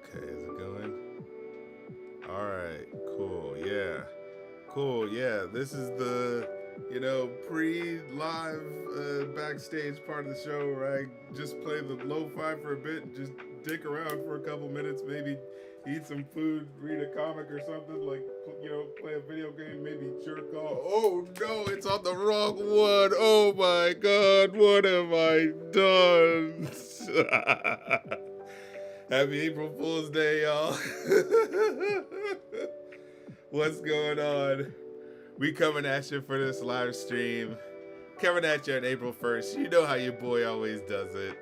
Okay, is it going? All right, cool. Yeah. Cool. Yeah. This is the, pre-live backstage part of the show where I just play the lo-fi for a bit and just dick around for a couple minutes, maybe eat some food, read a comic or something, like, play a video game, maybe jerk off. Oh no, it's on the wrong one. Oh my god, what have I done? Happy April Fool's Day, y'all. What's going on? We coming at you for this live stream. Coming at you on April 1st. You know how your boy always does it.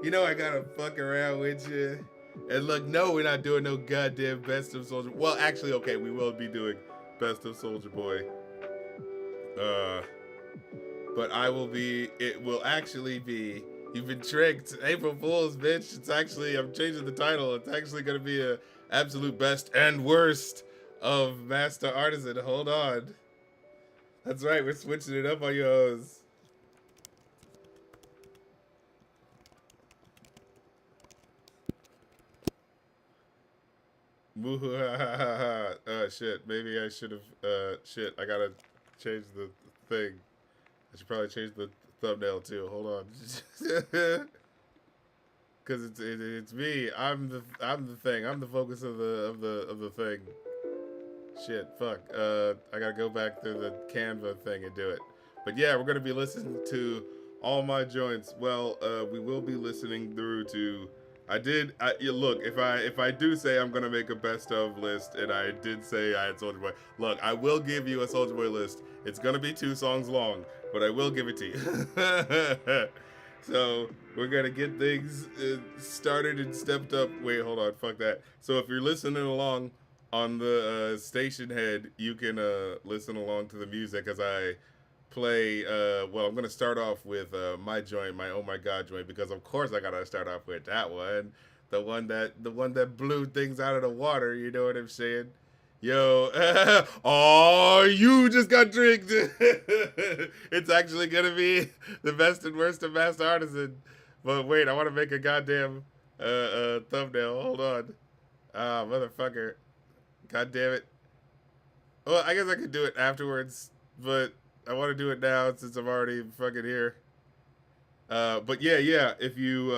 You know I gotta fuck around with you. And look, no, we're not doing no goddamn Best of Soulja. Well, actually, okay, we will be doing Best of Soulja Boy. Uh, but I will be. It will actually be. You've been tricked. April Fools, bitch. It's actually. I'm changing the title. It's actually gonna be a absolute best and worst of Masta Artisan. Hold on. That's right. We're switching it up on your hoes. Shit. Maybe I should have. Shit. I gotta change the thing. I should probably change the thumbnail too. Hold on. Cause it's me. I'm the thing. I'm the focus of the thing. Shit, fuck. I gotta go back through the Canva thing and do it. But yeah, we're gonna be listening to all my joints. Well, we will be listening through to. Look, if I do say I'm gonna make a best of list, and I did say I had Soulja Boy. Look, I will give you a Soulja Boy list. It's gonna be 2 songs long, but I will give it to you. So we're gonna get things started and stepped up. Wait, hold on, fuck that. So if you're listening along on the station head, you can listen along to the music as I play. Well, I'm gonna start off with my joint, my Oh My God joint, because of course I gotta start off with that one, the one that blew things out of the water. You know what I'm saying? Yo, oh, you just got tricked. It's actually gonna be the best and worst of Master Artisan. But wait, I want to make a goddamn thumbnail. Hold on. Ah, motherfucker. God damn it. Well, I guess I could do it afterwards, but I want to do it now since I'm already fucking here. But yeah. If you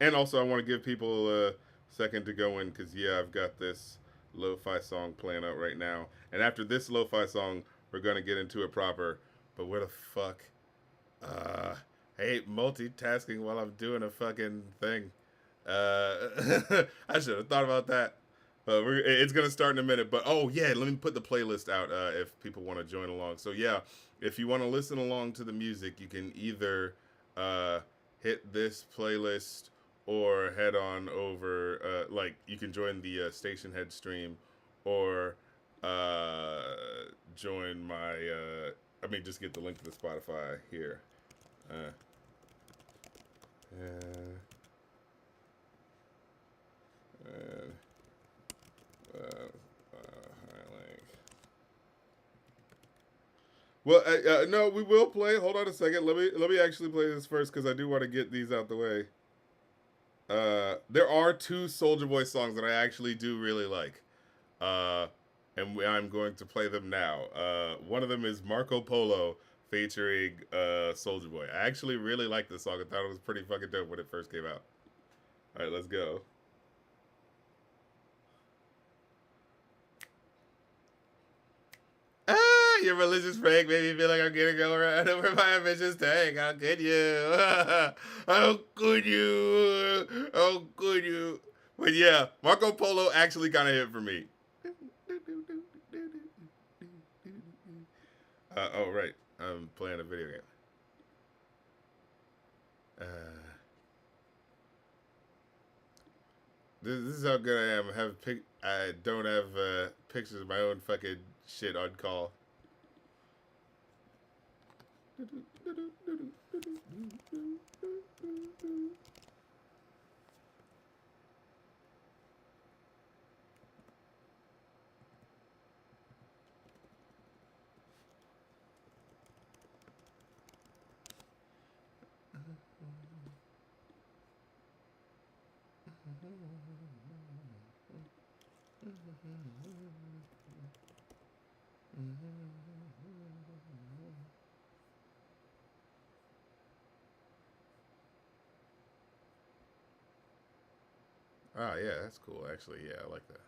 and also I want to give people a second to go in because yeah, I've got this lo-fi song playing out right now, and after this lo-fi song, we're gonna get into it proper. But where the fuck? Uh, I hate multitasking while I'm doing a fucking thing. I should have thought about that. It's gonna start in a minute. But oh yeah, let me put the playlist out if people want to join along. So yeah, if you want to listen along to the music, you can either uh, hit this playlist or head on over. Like you can join the station head stream, or uh, join my. I mean, just get the link to the Spotify here. Uh, uh, uh, highlight. Well, no, we will play. Hold on a second. Let me actually play this first because I do want to get these out the way. There are 2 Soulja Boy songs that I actually do really like, uh, and I'm going to play them now. One of them is Marco Polo featuring Soulja Boy. I actually really like this song. I thought it was pretty fucking dope when it first came out. All right, let's go. Ah, your religious prank made me feel like I'm gonna go around over my ambitious tank. How could you? How could you? How could you? But yeah, Marco Polo actually kind of hit for me. Oh, right. I'm playing a video game. Uh, this is how good I am. I don't have pictures of my own fucking shit on call. Oh yeah, that's cool. Actually, yeah, I like that.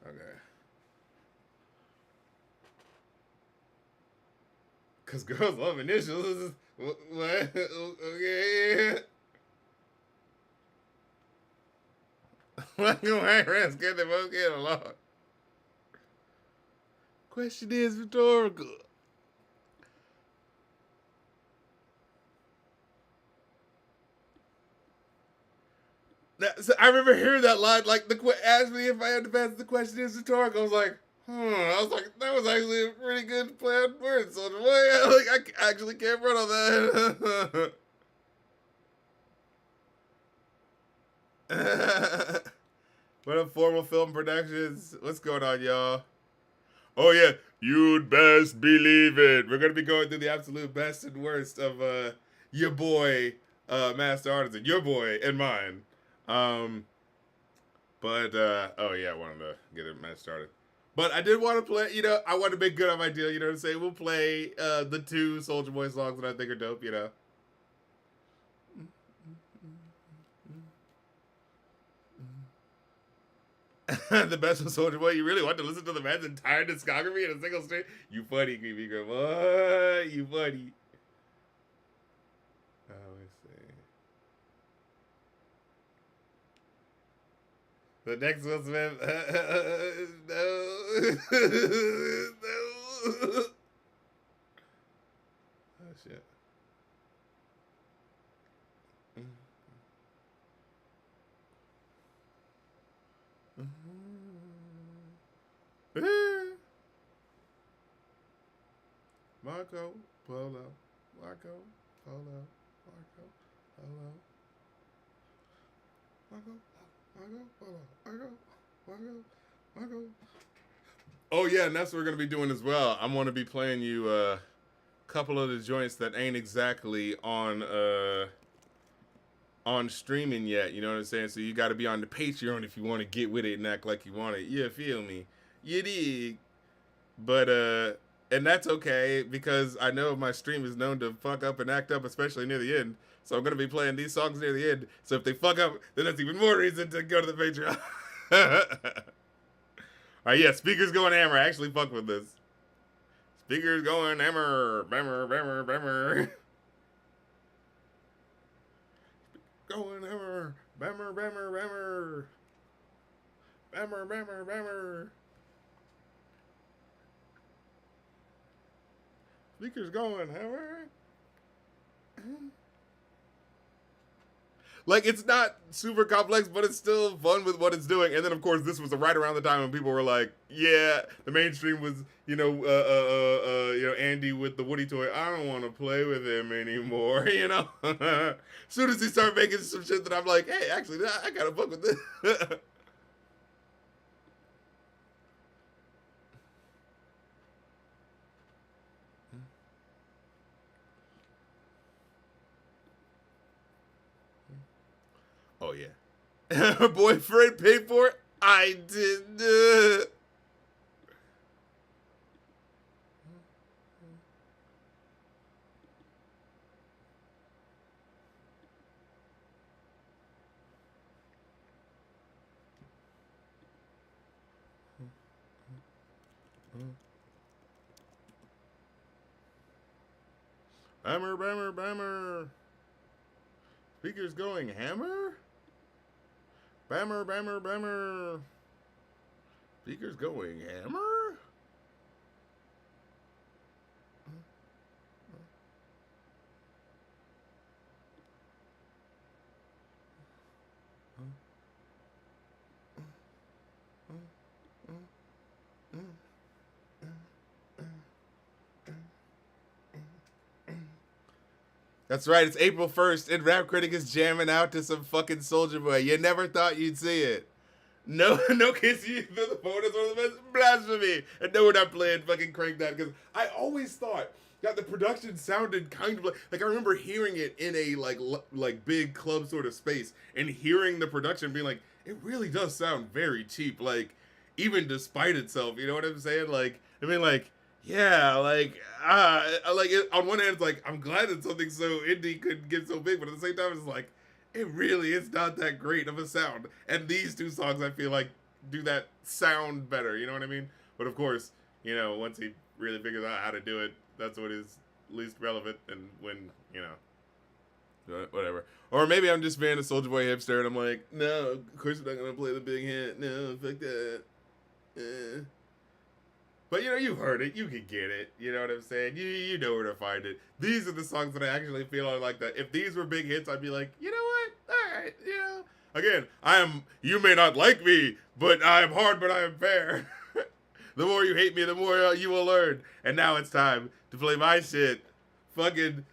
Okay. Cause girls love initials. What? Okay. Black and white rats get they both get along. Question is rhetorical. So I remember hearing that line, like asked me if I had to pass the question is rhetorical. I was like, I was like, that was actually a pretty good play on words. So the way, like, I actually can't run on that. What up, Formal Film Productions? What's going on, y'all? Oh yeah, you'd best believe it. We're gonna be going through the absolute best and worst of your boy, Masta Artisan, your boy and mine. Um, but oh yeah, I wanted to get it match started. But I did want to play. I want to make good on my deal. You know what I'm saying? We'll play the two Soulja Boy songs that I think are dope. The best of Soulja Boy. You really want to listen to the man's entire discography in a single stream? You funny, creepy girl. What? You funny. Let's see. The next one, Smith. No. No. Oh, shit. Marco Polo. Marco Polo. Marco Polo. Marco Polo. Marco. Oh yeah, and that's what we're gonna be doing as well. I'm gonna be playing you a couple of the joints that ain't exactly on streaming yet. You know what I'm saying? So you got to be on the Patreon if you want to get with it and act like you want it. You feel me? You dig? But and that's okay because I know my stream is known to fuck up and act up, especially near the end. So I'm gonna be playing these songs near the end. So if they fuck up, then that's even more reason to go to the Patreon. All right, yeah, speakers going hammer. I actually fuck with this. Speakers going hammer, bammer. Going hammer, bammer. Speakers going hammer. Like, it's not super complex, but it's still fun with what it's doing. And then, of course, this was right around the time when people were like, yeah, the mainstream was, Andy with the Woody toy. I don't want to play with him anymore, As soon as he started making some shit that I'm like, hey, actually, I got to fuck with this. Oh, yeah. Her boyfriend paid for it? I did. Bammer. Speakers going hammer? Bammer. Speakers going hammer? That's right. It's April 1st, and Rap Critic is jamming out to some fucking Soulja Boy. You never thought you'd see it. No, no kiss you through the phone is one of the best blasphemy. And no, we're not playing fucking Crank That because I always thought that the production sounded kind of like I remember hearing it in a like big club sort of space and hearing the production being like it really does sound very cheap, like even despite itself. You know what I'm saying? Like I mean, like yeah, like on one hand, it's like I'm glad that something so indie could get so big, but at the same time, it's like it really is not that great of a sound. And these two songs, I feel like, do that sound better. You know what I mean? But of course, you know, once he really figures out how to do it, that's what is least relevant. And when whatever. Or maybe I'm just being a Soulja Boy hipster, and I'm like, no, of course we're not gonna play the big hit. No, fuck that. But you know, you've heard it, you can get it. You know what I'm saying? You know where to find it. These are the songs that I actually feel are like that. If these were big hits, I'd be like, you know what? All right, you know. Again, I am. You may not like me, but I am hard, but I am fair. The more you hate me, the more you will learn. And now it's time to play my shit. Fucking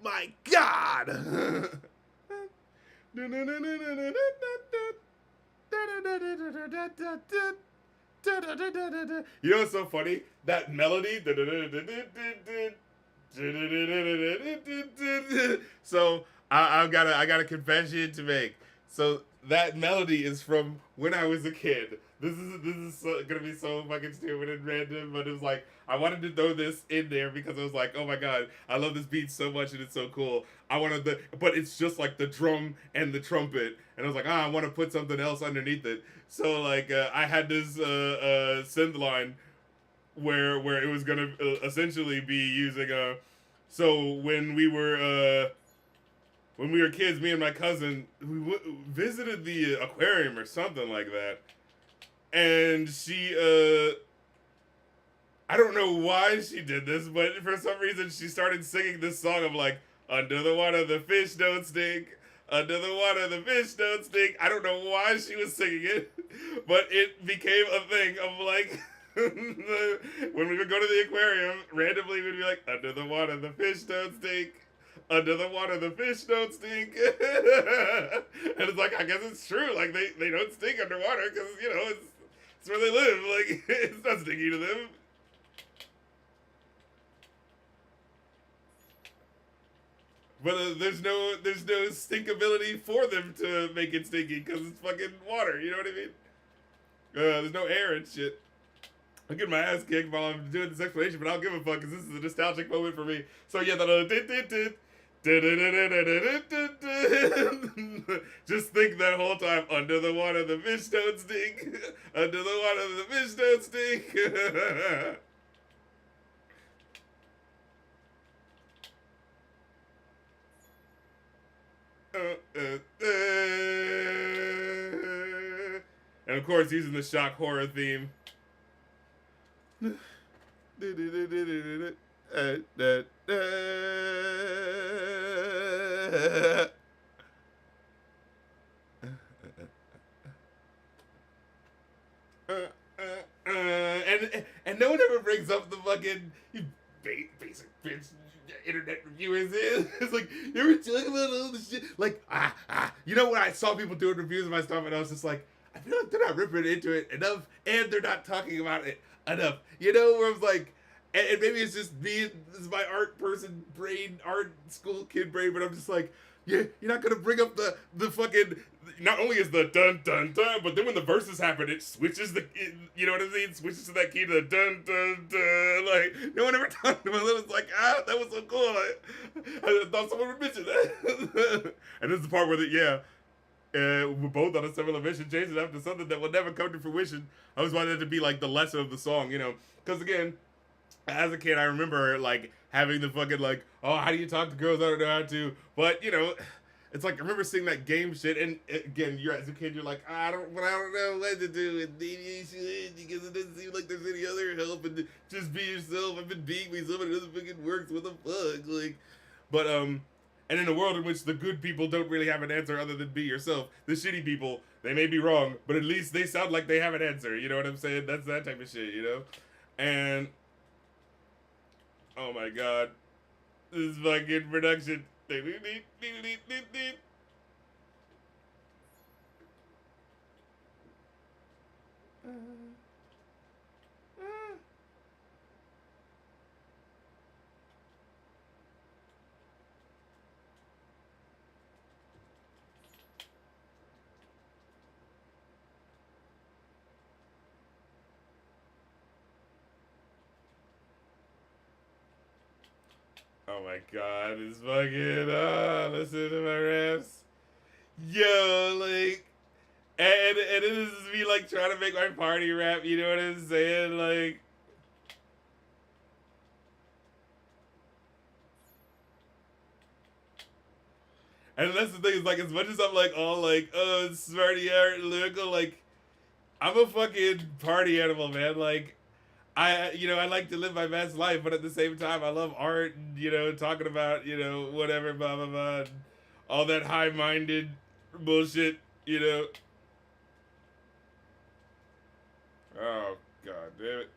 my God. You know what's so funny? That melody. So I got a confession to make. So that melody is from when I was a kid. This is gonna be so fucking stupid and random, but it was like I wanted to throw this in there because I was like, oh my god, I love this beat so much and it's so cool. But it's just like the drum and the trumpet, and I was like, I want to put something else underneath it. So like I had this synth line where it was gonna essentially be using so when we were kids, me and my cousin, we visited the aquarium or something like that. And she, I don't know why she did this, but for some reason she started singing this song of like, under the water the fish don't stink, under the water the fish don't stink. I don't know why she was singing it, but it became a thing of like, when we would go to the aquarium, randomly we'd be like, under the water the fish don't stink. Under the water, the fish don't stink. And it's like, I guess it's true. Like, they don't stink underwater because, you know, it's where they live. Like, it's not stinky to them. But there's no stinkability for them to make it stinky because it's fucking water. You know what I mean? There's no air and shit. I'm getting my ass kicked while I'm doing this explanation, but I don't give a fuck because this is a nostalgic moment for me. So yeah, just think that whole time, under the water the fish don't stink, under the water the fish don't stink. And of course using the shock horror theme. And no one ever brings up the fucking basic bitch internet reviewers is. It's like, you ever talk about all this shit? Like, you know when I saw people doing reviews of my stuff and I was just like, I feel like they're not ripping into it enough and they're not talking about it enough. You know, where I was like, and maybe it's just me, this is my art person brain, art school kid brain, but I'm just like, yeah, you're not gonna bring up the fucking, not only is the dun dun dun, but then when the verses happen, it switches you know what I mean? It switches to that key to the dun dun dun. Like, no one ever talked about it. It's like, that was so cool. I thought someone would mention that. And this is the part where we're both on a similar mission, chasing after something that will never come to fruition. I always wanted it to be like the lesson of the song, you know? Because again, as a kid, I remember like having the fucking like, oh, how do you talk to girls? I don't know how to. But you know, it's like I remember seeing that game shit, and again, you're as a kid, you're like, I don't know what to do with deviation because it doesn't seem like there's any other help, and just be yourself. I've been being myself, and it doesn't fucking work. So what the fuck, like, and in a world in which the good people don't really have an answer other than be yourself, the shitty people, They may be wrong, but at least they sound like they have an answer. You know what I'm saying? That's that type of shit, you know? And oh my god, this fucking production. Oh my god, this fucking listen to my raps. Yo, like and this is me like trying to make my party rap, you know what I'm saying? Like and that's the thing, is like as much as I'm like all like, oh smarty art lyrical, like I'm a fucking party animal, man. Like I like to live my best life, but at the same time, I love art and, talking about, whatever, blah, blah, blah, and all that high minded bullshit, you know. Oh, god damn it.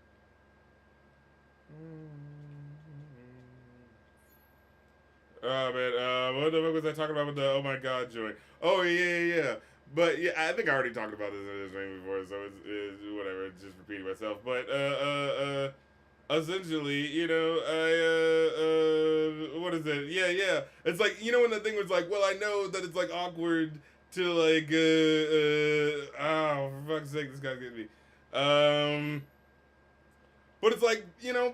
Oh, man. What the fuck was I talking about with the oh my god joint? Oh, yeah. But yeah, I think I already talked about this in this thing before, so it's whatever. It's just repeating myself. But essentially, what is it? Yeah. It's like, when the thing was like, well, I know that it's like awkward to like, oh, for fuck's sake, this guy's getting me. But it's like,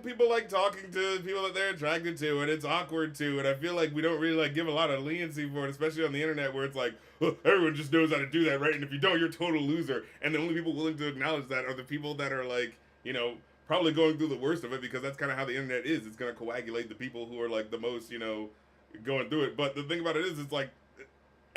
people like talking to people that they're attracted to, and it's awkward too. And I feel like we don't really like give a lot of leniency for it, especially on the internet, where it's like, oh, everyone just knows how to do that, right? And if you don't, you're a total loser. And the only people willing to acknowledge that are the people that are like, probably going through the worst of it, because that's kind of how the internet is. It's gonna coagulate the people who are like the most, going through it. But the thing about it is, it's like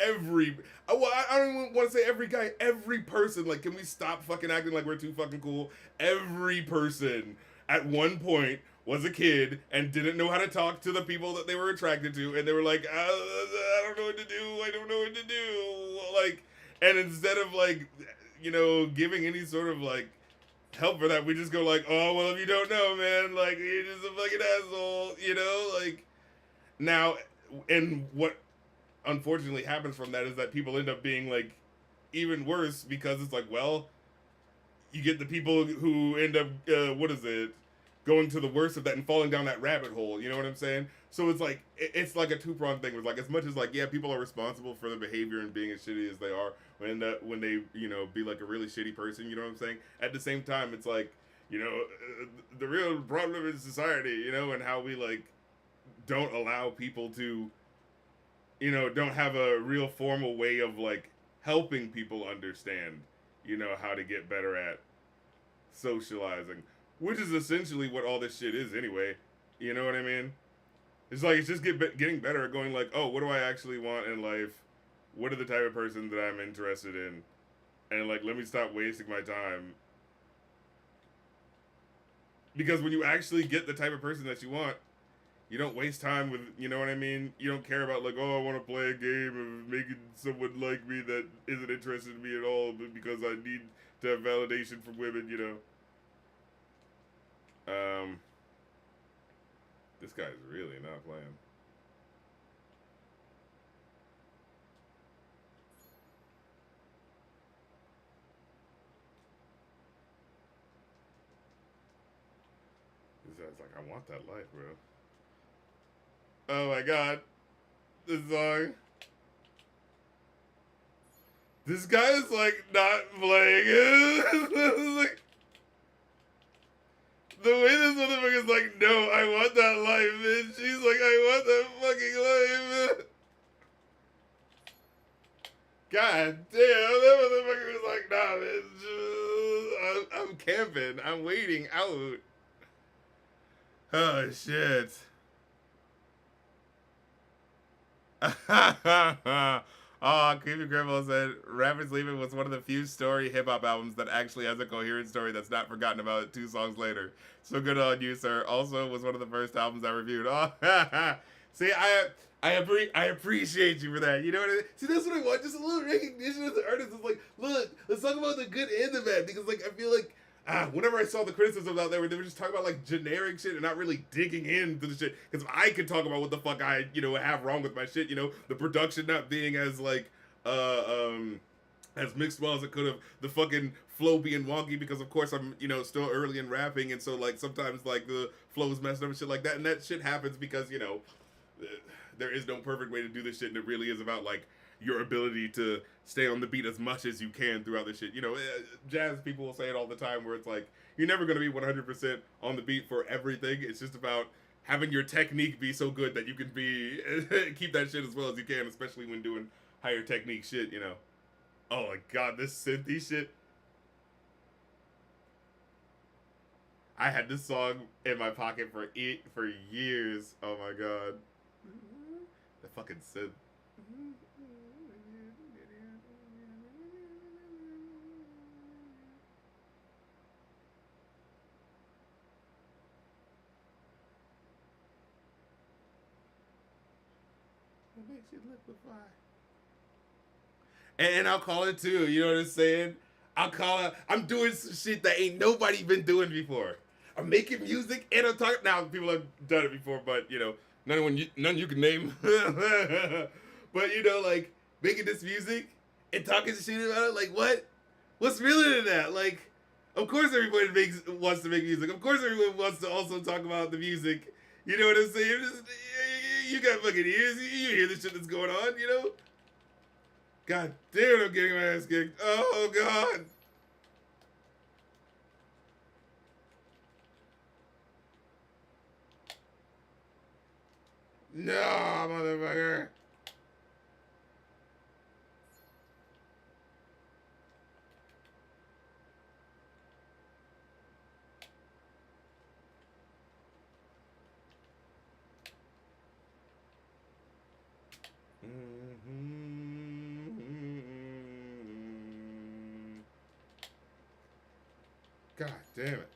I don't even want to say every guy, every person. Like, can we stop fucking acting like we're too fucking cool? Every person at one point was a kid and didn't know how to talk to the people that they were attracted to, and they were like, I don't know what to do. I don't know what to do. Like, and instead of like, giving any sort of like help for that, we just go like, oh well, if you don't know, man, like you're just a fucking asshole, like now, and what unfortunately happens from that is that people end up being like even worse, because it's like, well, you get the people who end up going to the worst of that and falling down that rabbit hole, you know what I'm saying? So it's like it's like a two-pronged thing. It's like, as much as like, yeah, people are responsible for their behavior and being as shitty as they are when they be like a really shitty person, you know what I'm saying? At the same time, it's like, the real problem in society, and how we like don't allow people to don't have a real formal way of like helping people understand, how to get better at socializing, which is essentially what all this shit is anyway. You know what I mean? It's like, it's just getting better at going like, oh, what do I actually want in life? What are the type of person that I'm interested in? And like, let me stop wasting my time. Because when you actually get the type of person that you want, you don't waste time with, you know what I mean? You don't care about like, oh, I want to play a game of making someone like me that isn't interested in me at all, but because I need to have validation from women, This guy's really not playing. This guy's like, I want that life, bro. Oh my god. This song. This guy is like not playing it. Like, the way this motherfucker's like, no, I want that life, man. She's like, I want that fucking life, man. God damn, that motherfucker was like, nah, man. I'm camping. I'm waiting out. Oh, shit. Creepy Grandma said Rappers Leaving was one of the few story hip hop albums that actually has a coherent story that's not forgotten about 2 songs later. So good on you, sir. Also was one of the first albums I reviewed. Oh, See, I appreciate you for that. You know what I mean? See, that's what I want. Just a little recognition as an artist. It's like, look, let's talk about the good and the bad. Because, like, I feel like, whenever I saw the criticisms out there where they were just talking about, like, generic shit and not really digging into the shit. Because I could talk about what the fuck I, have wrong with my shit. The production not being as, like, as mixed well as it could have, the fucking flow being wonky because of course I'm still early in rapping, and so like sometimes like the flow is messed up and shit like that, and that shit happens because there is no perfect way to do this shit, and it really is about like your ability to stay on the beat as much as you can throughout the shit. Jazz people will say it all the time where it's like you're never going to be 100% on the beat for everything. It's just about having your technique be so good that you can be keep that shit as well as you can, especially when doing higher technique shit. Oh my god, this synthy shit. I had this song in my pocket for years. Oh my god. The fucking synth. What makes you liquefy? And I'll call it too, you know what I'm saying? I'll call it, I'm doing some shit that ain't nobody been doing before. I'm making music and I'm talking, now people have done it before, but none you can name. But like making this music and talking shit about it, like what? What's realer than that? Like, of course everybody wants to make music. Of course everyone wants to also talk about the music. You know what I'm saying? You got fucking ears, you hear the shit that's going on, God damn, I'm getting my ass kicked. Oh, God. No, motherfucker. God damn it.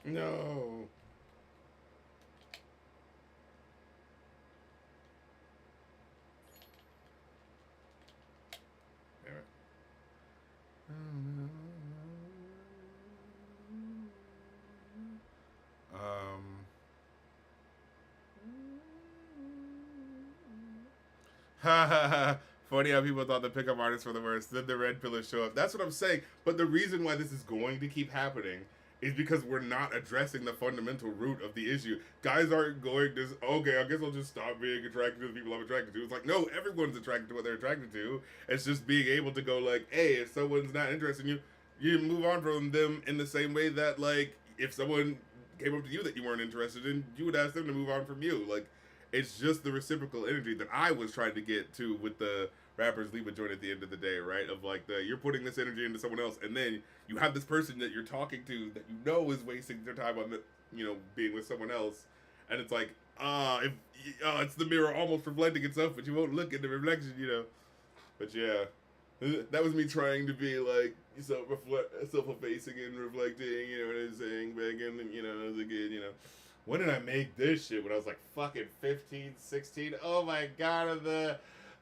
No. Damn it. Funny how people thought the pickup artists were the worst. Then the red pillars show up. That's what I'm saying. But the reason why this is going to keep happening is because we're not addressing the fundamental root of the issue. Guys aren't going to, okay, I guess I'll just stop being attracted to the people I'm attracted to. It's like, no, everyone's attracted to what they're attracted to. It's just being able to go like, hey, if someone's not interested in you, you move on from them in the same way that, like, if someone came up to you that you weren't interested in, you would ask them to move on from you. Like, it's just the reciprocal energy that I was trying to get to with the rappers leave a joint at the end of the day, right? Of like you're putting this energy into someone else, and then you have this person that you're talking to that you know is wasting their time on being with someone else, and it's like it's the mirror almost reflecting itself, but you won't look at the reflection, But yeah, that was me trying to be like self-effacing and reflecting, you know what I'm saying, back in, as a kid, When did I make this shit? When I was like fucking 15, 16? Oh my god, the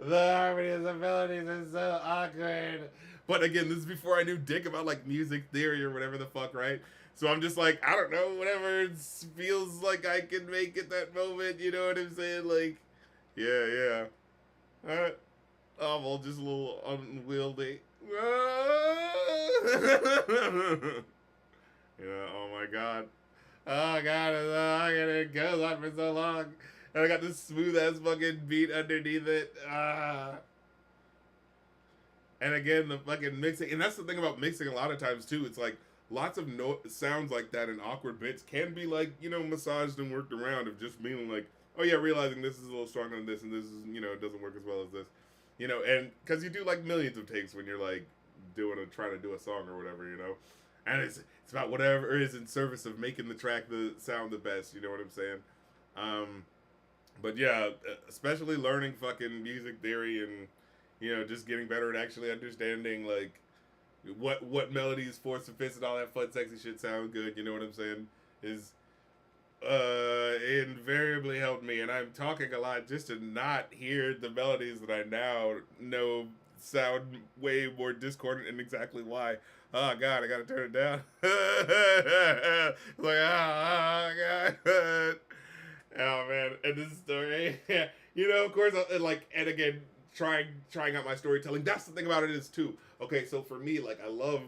harmonies and melodies are so awkward. But again, this is before I knew dick about like music theory or whatever the fuck, right? So I'm just like, I don't know, whatever it feels like I can make at that moment, you know what I'm saying? Like, yeah. Alright. Oh, well, just a little unwieldy. Oh my god. Oh god, it goes on for so long. And I got this smooth ass fucking beat underneath it. And again, the fucking mixing. And that's the thing about mixing a lot of times too. It's like lots of sounds like that and awkward bits can be like, massaged and worked around of just being like, oh yeah, realizing this is a little stronger than this and this is, it doesn't work as well as this. And because you do like millions of takes when you're like trying to do a song or whatever, and it's about whatever is in service of making the track sound the best. You know what I'm saying? But yeah, especially learning fucking music theory and just getting better at actually understanding like what melodies, fourths and fifths, and all that fun, sexy shit sound good. You know what I'm saying? Is invariably helped me, and I'm talking a lot just to not hear the melodies that I now know sound way more discordant, and exactly why. Oh god, I gotta turn it down. Like, oh god. Oh man, and this story, of course, and again, trying out my storytelling. That's the thing about it is too. Okay, so for me, like, I love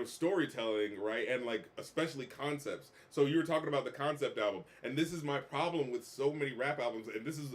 storytelling, right? And like especially concepts. So you were talking about the concept album, and this is my problem with so many rap albums, and this is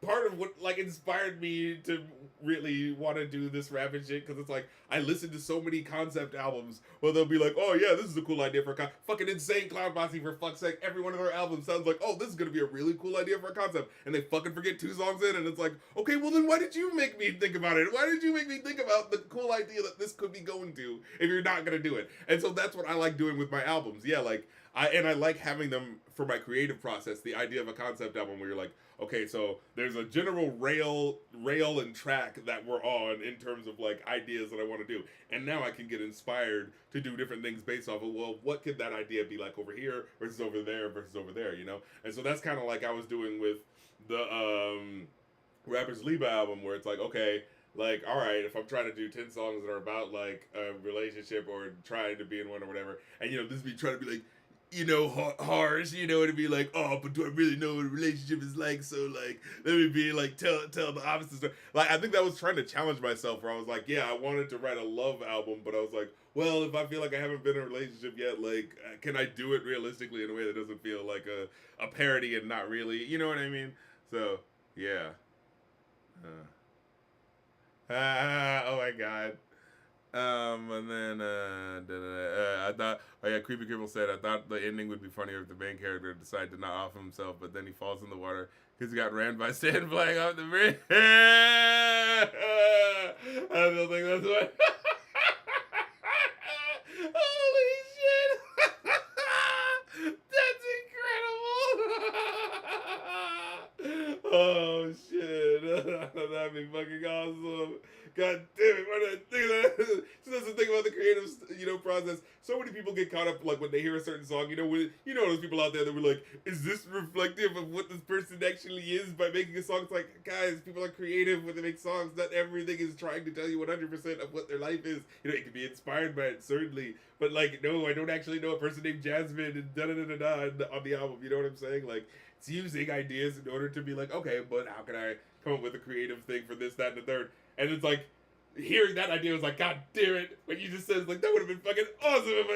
part of what like inspired me to really want to do this rapping shit, because it's like I listen to so many concept albums where they'll be like, oh yeah, this is a cool idea for a fucking Insane Clown Posse, for fuck's sake. Every one of their albums sounds like, oh, this is gonna be a really cool idea for a concept, and they fucking forget 2 songs in, and it's like, okay, well then why did you make me think about it? Why did you make me think about the cool idea that this could be going to if you're not gonna do it? And so that's what I like doing with my albums. Yeah, like I like having them for my creative process. The idea of a concept album where you're like, okay, so there's a general rail and track that we're on in terms of like ideas that I want to do, and now I can get inspired to do different things based off of, well, what could that idea be like over here versus over there versus over there, And so that's kind of like I was doing with the Rapper's Liba album, where it's like, okay, like, all right, if I'm trying to do 10 songs that are about like a relationship or trying to be in one or whatever, and this be trying to be like, harsh, it'd be like, oh, but do I really know what a relationship is like? So, like, let me be, like, tell the opposite story. Like, I think that was trying to challenge myself, where I was like, yeah, I wanted to write a love album, but I was like, well, if I feel like I haven't been in a relationship yet, like, can I do it realistically in a way that doesn't feel like a parody and not really, you know what I mean? So, yeah. Oh my god. And then I thought, oh yeah, Creepy Cripple said, I thought the ending would be funnier if the main character decided to not off himself, but then he falls in the water because he got ran by Sand flying off the bridge. I still think that's what. Holy shit! That's incredible! Oh shit! That'd be fucking awesome. God damn it, why did I think of that? So that's the thing about the creative, process. So many people get caught up, like, when they hear a certain song, when, those people out there that were like, is this reflective of what this person actually is by making a song? It's like, guys, people are creative when they make songs. Not everything is trying to tell you 100% of what their life is. It can be inspired by it, certainly. But, like, no, I don't actually know a person named Jasmine and da-da-da-da-da on the album. You know what I'm saying? Like, it's using ideas in order to be like, okay, but how can I come up with a creative thing for this, that, and the third? And it's like, hearing that idea was like, god damn it, when you just said, like, that would have been fucking awesome if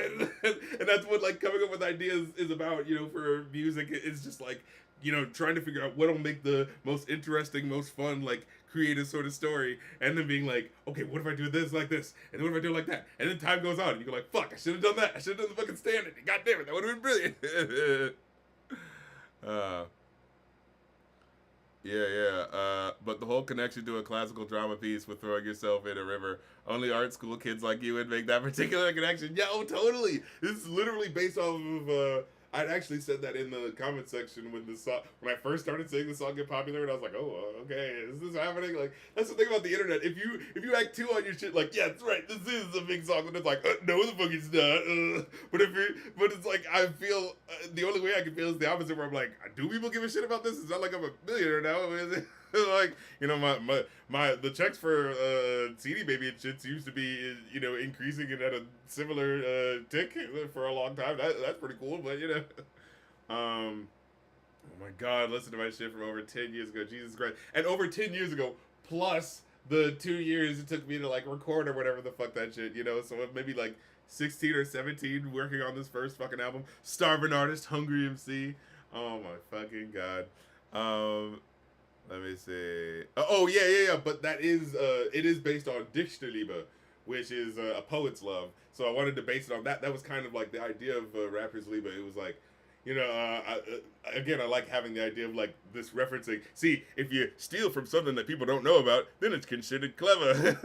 I and that's what, like, coming up with ideas is about, for music. It's just like, trying to figure out what'll make the most interesting, most fun, like, creative sort of story, and then being like, okay, what if I do this like this, and then what if I do it like that, and then time goes on, and you go like, fuck, I should have done that, I should have done the fucking standard, god damn it, that would have been brilliant. Yeah. But the whole connection to a classical drama piece with throwing yourself in a river, only art school kids like you would make that particular connection. Yeah, oh, totally. This is literally based off of, I'd actually said that in the comment section when I first started seeing the song get popular, and I was like, oh, okay, is this happening? Like, that's the thing about the internet. If you act too on your shit, like, yeah, that's right, this is a big song, and it's like, no, the fuck it's not. But it's like, I feel, the only way I can feel is the opposite, where I'm like, do people give a shit about this? It's not like I'm a millionaire now, is it? Like, the checks for CD Baby and shit seems to be, increasing and at a similar tick for a long time. That's pretty cool, but oh my god, listen to my shit from over 10 years ago. Jesus Christ. And over 10 years ago, plus the 2 years it took me to like record or whatever the fuck that shit, you know. So maybe like 16 or 17 working on this first fucking album. Starving artist, hungry MC. Oh my fucking god. Um, Let me see. Oh yeah, yeah, yeah. But that is it is based on Dichterliebe, which is a poet's love. So I wanted to base it on that. That was kind of like the idea of Rapper's Liebe. It was like, you know, again, I like having the idea of like this referencing. See, if you steal from something that people don't know about, then it's considered clever.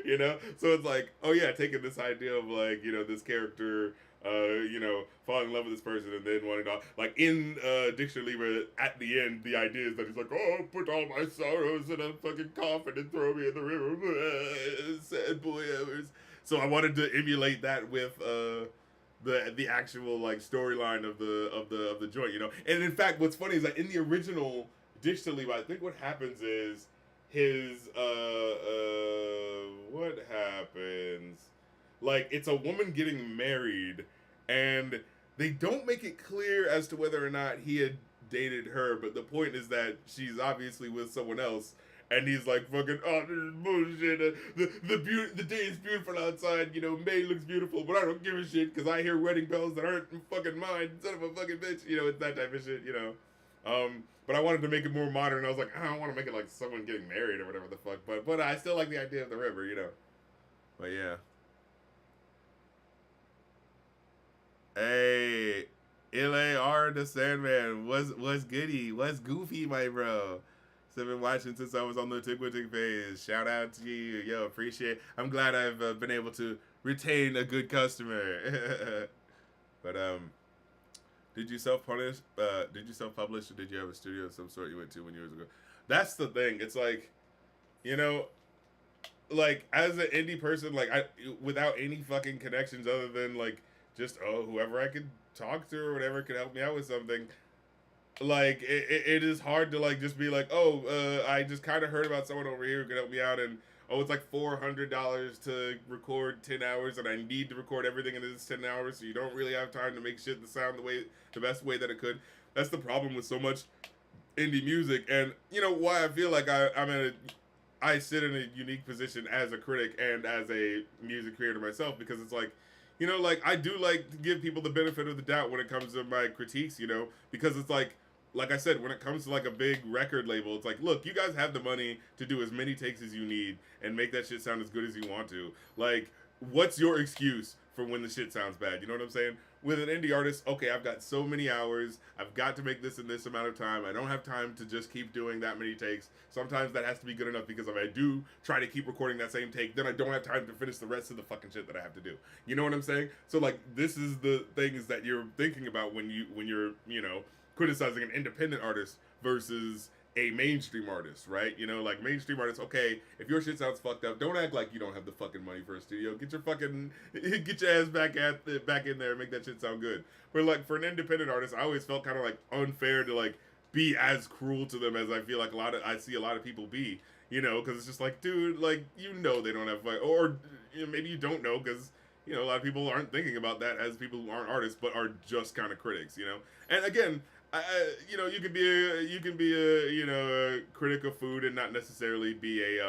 You know, so it's like, oh yeah, taking this idea of like, you know, this character you know, falling in love with this person and then wanting to, like in Dictionary, at the end, the idea is that he's like, oh, put all my sorrows in a fucking coffin and throw me in the river. Sad boy hours. So I wanted to emulate that with the actual like storyline of the joint, you know. And in fact, what's funny is that in the original Dictionary, I think what happens is his what happens? Like it's a woman getting married, and they don't make it clear as to whether or not he had dated her, but the point is that she's obviously with someone else, and he's like fucking, oh, this is bullshit. The day is beautiful outside, you know, May looks beautiful, but I don't give a shit because I hear wedding bells that aren't fucking mine, son of a fucking bitch, you know, it's that type of shit, you know. But I wanted to make it more modern. I was like, I don't want to make it like someone getting married or whatever the fuck, but I still like the idea of the river, you know. But yeah. Hey, LAR the Sandman, what's goody? What's goofy, my bro? So I've been watching since I was on the Tick phase. Shout out to you, yo, appreciate. I'm glad I've been able to retain a good customer. But did you self publish? Did you self publish, or did you have a studio of some sort you went to when years ago? That's the thing. It's like, you know, like as an indie person, like I without any fucking connections other than like just whoever I could talk to or whatever could help me out with something. Like it is hard to like just be like, I just kind of heard about someone over here who could help me out, and it's like $400 to record 10 hours, and I need to record everything in this 10 hours, so you don't really have time to make shit to sound the best way that it could. That's the problem with so much indie music, and you know why I feel like I sit in a unique position as a critic and as a music creator myself, because it's like, you know, like I do like to give people the benefit of the doubt when it comes to my critiques, you know, because it's like I said, when it comes to like a big record label, it's like, look, you guys have the money to do as many takes as you need and make that shit sound as good as you want to. Like, what's your excuse for when the shit sounds bad? You know what I'm saying? With an indie artist, okay, I've got so many hours. I've got to make this in this amount of time. I don't have time to just keep doing that many takes. Sometimes that has to be good enough, because if I do try to keep recording that same take, then I don't have time to finish the rest of the fucking shit that I have to do. You know what I'm saying? So like, this is the things that you're thinking about when you're, you know, criticizing an independent artist versus a mainstream artist, right? You know, like mainstream artists, okay, if your shit sounds fucked up, don't act like you don't have the fucking money for a studio. Get your ass back in there and make that shit sound good. But like for an independent artist, I always felt kind of like unfair to like be as cruel to them as I feel like I see a lot of people be, you know, because it's just like, dude, like, you know, they don't have money, or you know, maybe you don't know, because you know, a lot of people aren't thinking about that as people who aren't artists but are just kind of critics, you know. And again, you know, you can be a you know, a critic of food and not necessarily be a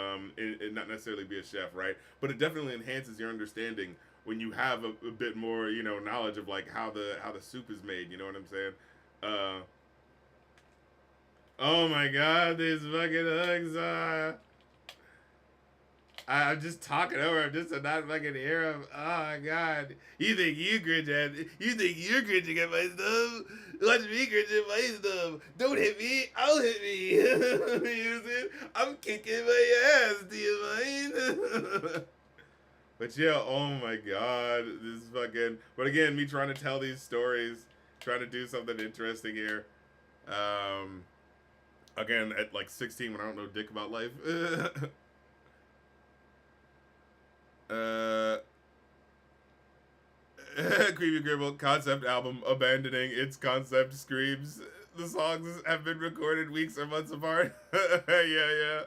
chef, right? But it definitely enhances your understanding when you have a bit more, you know, knowledge of like how the soup is made. You know what I'm saying? Oh my God, these fucking hugs. I'm just talking over him just to not fucking hear him. Oh my God. You think you're cringing at my stuff? Watch me cringe at my stuff. Don't hit me, I'll hit me. You know what I'm saying? I'm kicking my ass, do you mind? But yeah, oh my God. This is fucking... But again, me trying to tell these stories, trying to do something interesting here. Again, at like 16 when I don't know dick about life. Creepy Gribble concept album abandoning its concept screams. The songs have been recorded weeks or months apart. Yeah.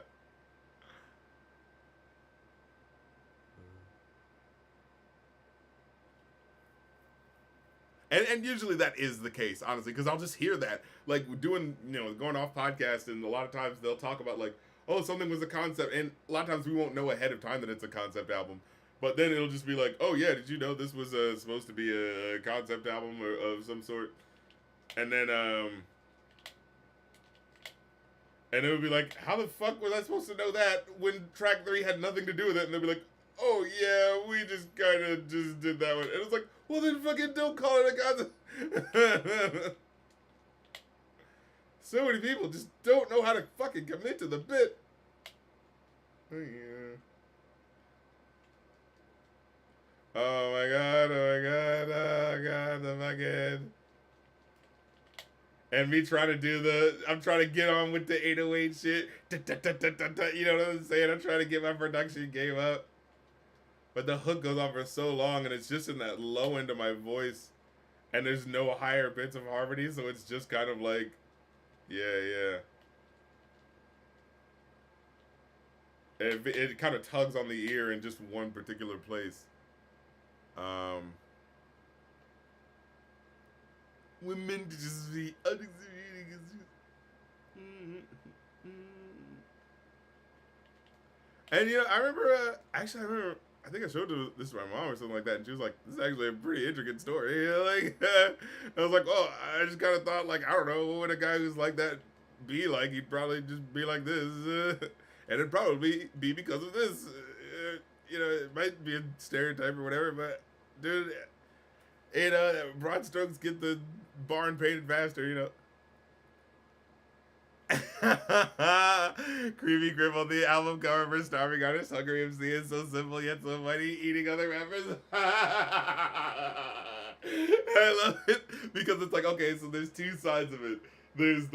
And usually that is the case, honestly, because I'll just hear that, like, doing, going off podcast, and a lot of times they'll talk about, like, oh, something was a concept, and a lot of times we won't know ahead of time that it's a concept album, but then it'll just be like, oh yeah, did you know this was supposed to be a concept album or of some sort, and then and it would be like, how the fuck was I supposed to know that when track 3 had nothing to do with it? And they'll be like, oh yeah, we just kind of just did that one. And it's like, well then fucking don't call it a concept. So many people just don't know how to fucking commit to the bit. Oh yeah. Oh my god, oh god, the fucking... And me trying to do I'm trying to get on with the 808 shit. You know what I'm saying? I'm trying to get my production game up. But the hook goes on for so long, and it's just in that low end of my voice. And there's no higher bits of harmony, so it's just kind of like, yeah. It kind of tugs on the ear in just one particular place. Women to just be and I remember I think I showed this to my mom or something like that, and she was like, this is actually a pretty intricate story. Like I was like, oh, I just kind of thought, like, I don't know, what would a guy who's like that be like? He'd probably just be like this, and it'd probably be because of this. It might be a stereotype or whatever, but dude, broad strokes get the barn painted faster, Creepy Grip on the album cover for Starving Artist, Hungry MC is so simple yet so funny, eating other rappers. I love it because it's like, okay, so there's two sides of it. There's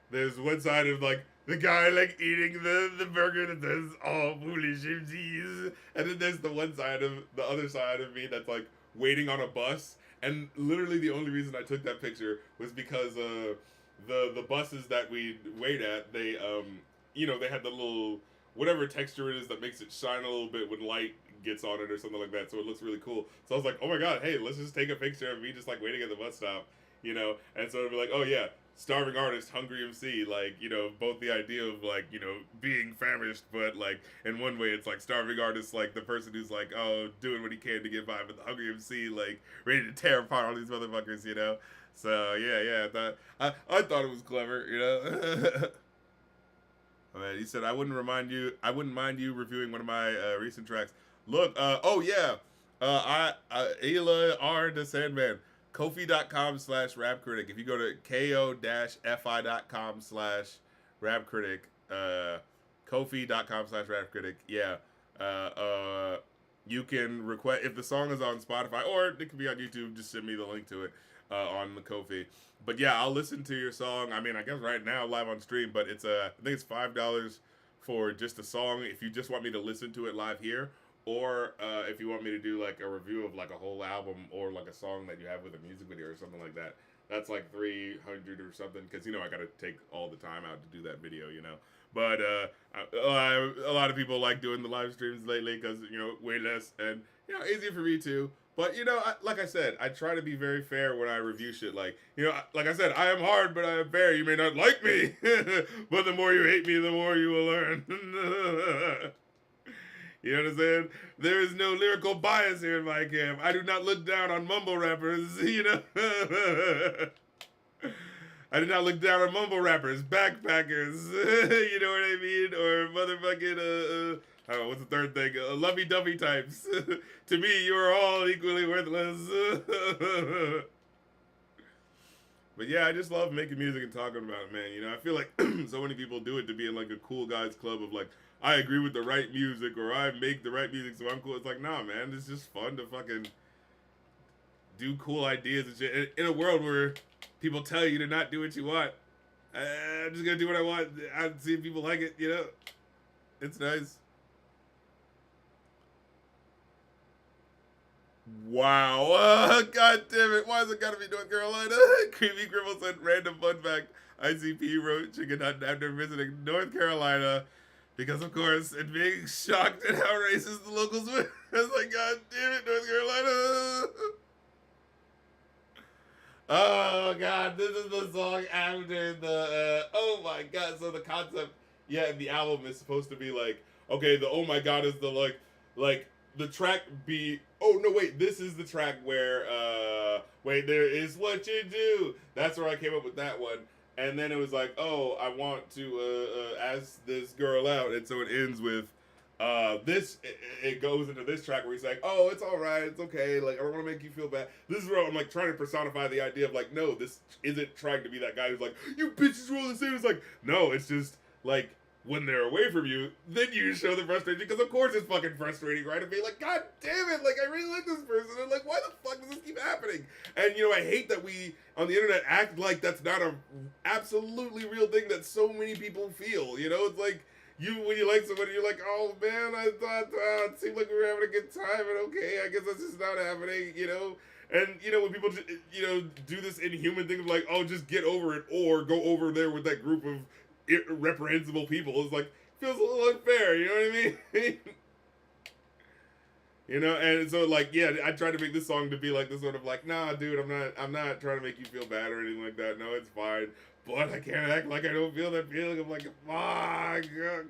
there's one side of like the guy like eating the burger that says all foolish MCs, and then there's the other side of me that's like waiting on a bus. And literally the only reason I took that picture was because the buses that we wait at, they they had the little whatever texture it is that makes it shine a little bit when light gets on it or something like that, so it looks really cool. So I was like, oh my god, hey, let's just take a picture of me just like waiting at the bus stop, and so it'd be like, oh yeah, Starving Artist, Hungry MC, like, both the idea of like, being famished, but like in one way it's like Starving Artist, like the person who's like, oh, doing what he can to get by, but the Hungry MC, like ready to tear apart all these motherfuckers, So yeah, I thought it was clever, Oh, man, he said I wouldn't mind you reviewing one of my recent tracks. Look, oh yeah, Ayla R. the Sandman. Kofi.com/rapcritic. If you go to ko-fi.com/rapcritic, Kofi.com/rapcritic, yeah, you can request, if the song is on Spotify, or it could be on YouTube, just send me the link to it on the Kofi. But yeah, I'll listen to your song. I mean, I guess right now live on stream, but it's I think it's $5 for just a song if you just want me to listen to it live here. Or if you want me to do like a review of like a whole album or like a song that you have with a music video or something like that, that's like $300 or something, because I gotta take all the time out to do that video, But a lot of people like doing the live streams lately because way less and easier for me too. But like I said, I try to be very fair when I review shit. Like like I said, I am hard, but I am fair. You may not like me, but the more you hate me, the more you will learn. You know what I'm saying? There is no lyrical bias here in my camp. I do not look down on mumble rappers, I do not look down on mumble rappers, backpackers, you know what I mean? Or motherfucking, I don't know, what's the third thing? Lovey-dovey types. To me, you are all equally worthless. But yeah, I just love making music and talking about it, man. I feel like so many people do it to be in like a cool guys club of like, I agree with the right music, or I make the right music, so I'm cool. It's like, nah, man, it's just fun to fucking do cool ideas and shit. In a world where people tell you to not do what you want, I'm just gonna do what I want. I see if people like it, It's nice. Wow. God damn it. Why is it gotta be North Carolina? Creepy Gribble said, random fun fact. ICP wrote Chicken Hut after visiting North Carolina because, of course, and being shocked at how racist the locals were. I was like, God damn it, North Carolina. Oh god, this is the song after the. Oh my god! So the concept, yeah, the album is supposed to be like, okay, the oh my god is the like the track be. Oh no, wait, this is the track where wait, there is what you do. That's where I came up with that one, and then it was like, oh, I want to ask this girl out, and so it ends with this it goes into this track where he's like, "Oh, it's all right, it's okay. Like, I don't want to make you feel bad." This is where I'm like trying to personify the idea of like, no, this isn't trying to be that guy who's like, "You bitches are all the same." It's like, no, it's just like when they're away from you, then you show the frustration because of course it's fucking frustrating, right? To be like, "God damn it! Like, I really like this person, and like, why the fuck does this keep happening?" And I hate that we on the internet act like that's not a absolutely real thing that so many people feel. It's like when you like somebody, you're like, oh man, I thought it seemed like we were having a good time, and okay, I guess that's just not happening. And when people do this inhuman thing of like, oh, just get over it, or go over there with that group of reprehensible people, it's like feels a little unfair. You know what I mean? And so like, yeah, I tried to make this song to be like this sort of like, nah, dude, I'm not trying to make you feel bad or anything like that. No, it's fine. But I can't act like I don't feel that feeling. I'm like, fuck,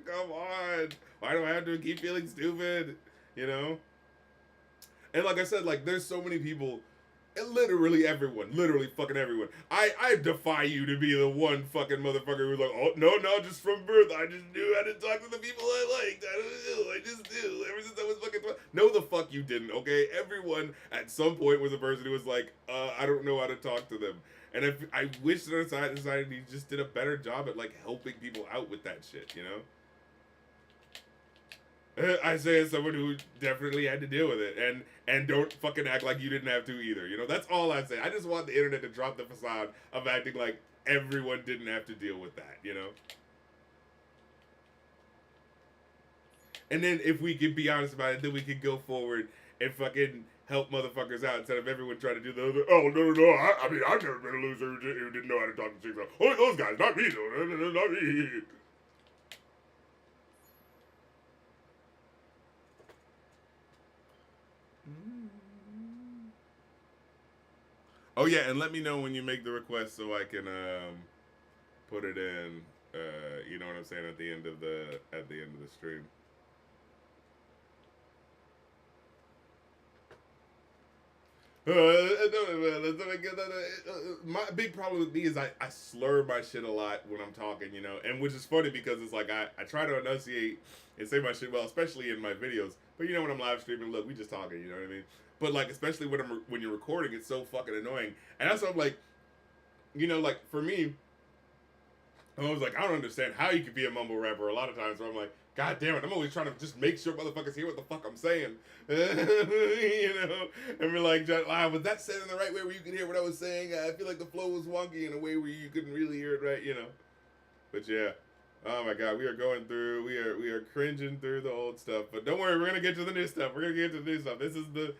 come on. Why do I have to keep feeling stupid? You know? And like I said, like, there's so many people, and literally everyone, literally fucking everyone. I defy you to be the one fucking motherfucker who's like, oh, no, just from birth, I just knew how to talk to the people I liked. I don't know, I just knew. Ever since I was fucking 12. No, the fuck you didn't, okay? Everyone at some point was a person who was like, I don't know how to talk to them. And I wish that society just did a better job at, like, helping people out with that shit, I say as someone who definitely had to deal with it, and don't fucking act like you didn't have to either. That's all I say. I just want the internet to drop the facade of acting like everyone didn't have to deal with that. And then if we could be honest about it, then we could go forward and fucking help motherfuckers out instead of everyone trying to do the other. Oh no! I mean, I've never been a loser who didn't know how to talk to chicks. Oh, those guys, not me though. Not me. Oh yeah, and let me know when you make the request so I can put it in. You know what I'm saying at the end of the stream. My big problem with me is I slur my shit a lot when I'm talking, and which is funny because it's like I try to enunciate and say my shit well, especially in my videos. But when I'm live streaming, look, we just talking, you know what I mean? But like, especially when you're recording, it's so fucking annoying. And that's what I'm like, like for me, I was like, I don't understand how you could be a mumble rapper a lot of times where I'm like, God damn it, I'm always trying to just make sure motherfuckers hear what the fuck I'm saying. And be like, was that said in the right way where you could hear what I was saying? I feel like the flow was wonky in a way where you couldn't really hear it right. But yeah. Oh my god, we are cringing through the old stuff. But don't worry, we're gonna get to the new stuff. This is the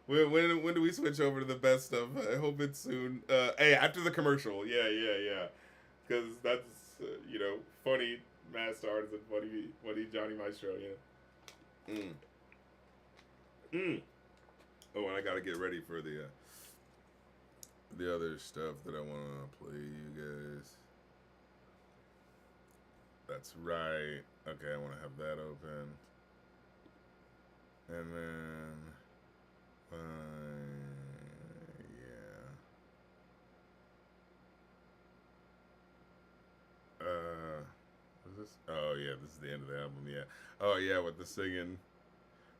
when do we switch over to the best stuff? I hope it's soon. Hey, after the commercial. Yeah. Because that's funny Masta, Artisan, funny Johnny Maestro, Oh, and I gotta get ready for the other stuff that I wanna play you guys. That's right. Okay, I wanna have that open. And then what's this? Oh yeah, this is the end of the album, yeah. Oh yeah, with the singing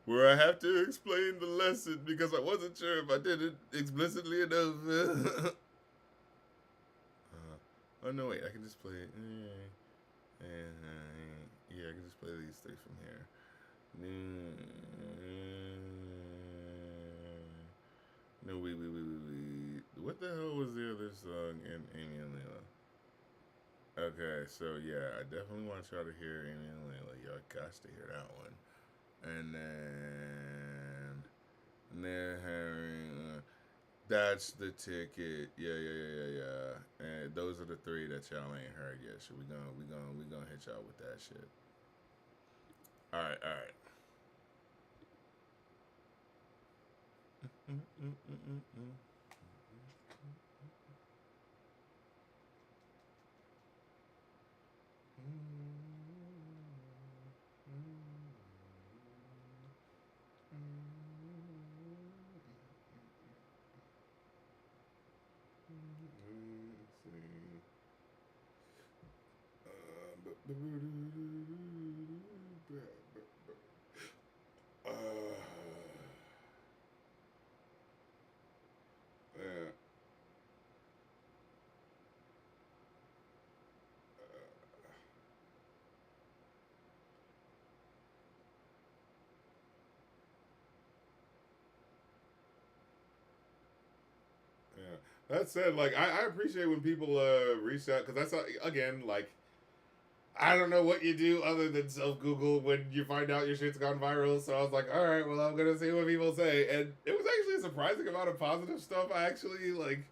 where I have to explain the lesson because I wasn't sure if I did it explicitly enough. Oh no, wait, I can just play it. Yeah, I can just play these three from here. No, wait. What the hell was the other song in Amy and Layla? Okay, so yeah, I definitely want y'all to hear Amy and Layla. Y'all got to hear that one. And then they're having that's the ticket. Yeah. And those are the three that y'all ain't heard yet. So we gonna hit y'all with that shit. All right. Uh, yeah. Yeah. That said, like I appreciate when people reach out because that's again like I don't know what you do other than self Google when you find out your shit's gone viral. So I was like, all right, well I'm gonna see what people say, and it was actually a surprising amount of positive stuff. I actually like.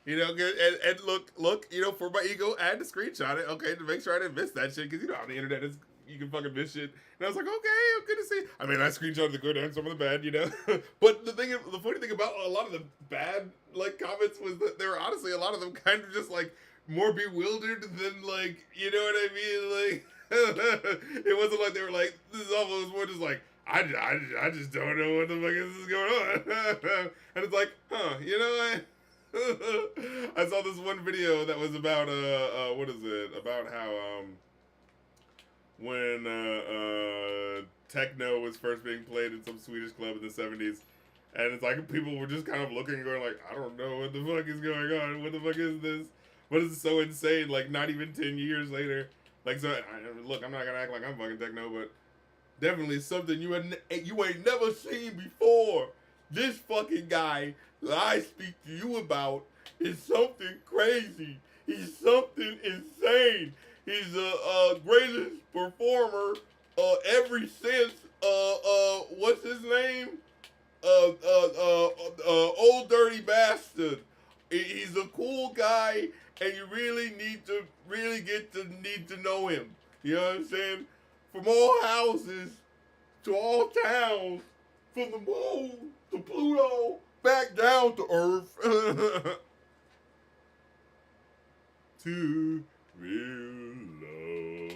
You know, and look, you know, for my ego, I had to screenshot it, okay, to make sure I didn't miss that shit, because you know how the internet is, you can fucking miss shit. And I was like, okay, I'm good to see. I mean, I screenshotted the good and some of the bad, you know. But the funny thing about a lot of the bad like comments was that there were honestly a lot of them kind of just like more bewildered than like, you know what I mean? Like, it wasn't like they were like, this is awful. It was more just like, I just don't know what the fuck is going on. And it's like, huh, you know what? I saw this one video that was about what is it? About how when techno was first being played in some Swedish club in the 70s, and it's like people were just kind of looking and going like, I don't know what the fuck is going on. What the fuck is this? What is so insane? Like not even 10 years later. Like so, look, I'm not gonna act like I'm fucking techno, but definitely something you ain't never seen before. This fucking guy that I speak to you about is something crazy. He's something insane. He's the greatest performer ever since what's his name? Old Dirty Bastard. He's a cool guy, and you really need to know him. You know what I'm saying? From all houses to all towns, from the moon to Pluto, back down to Earth. To real love.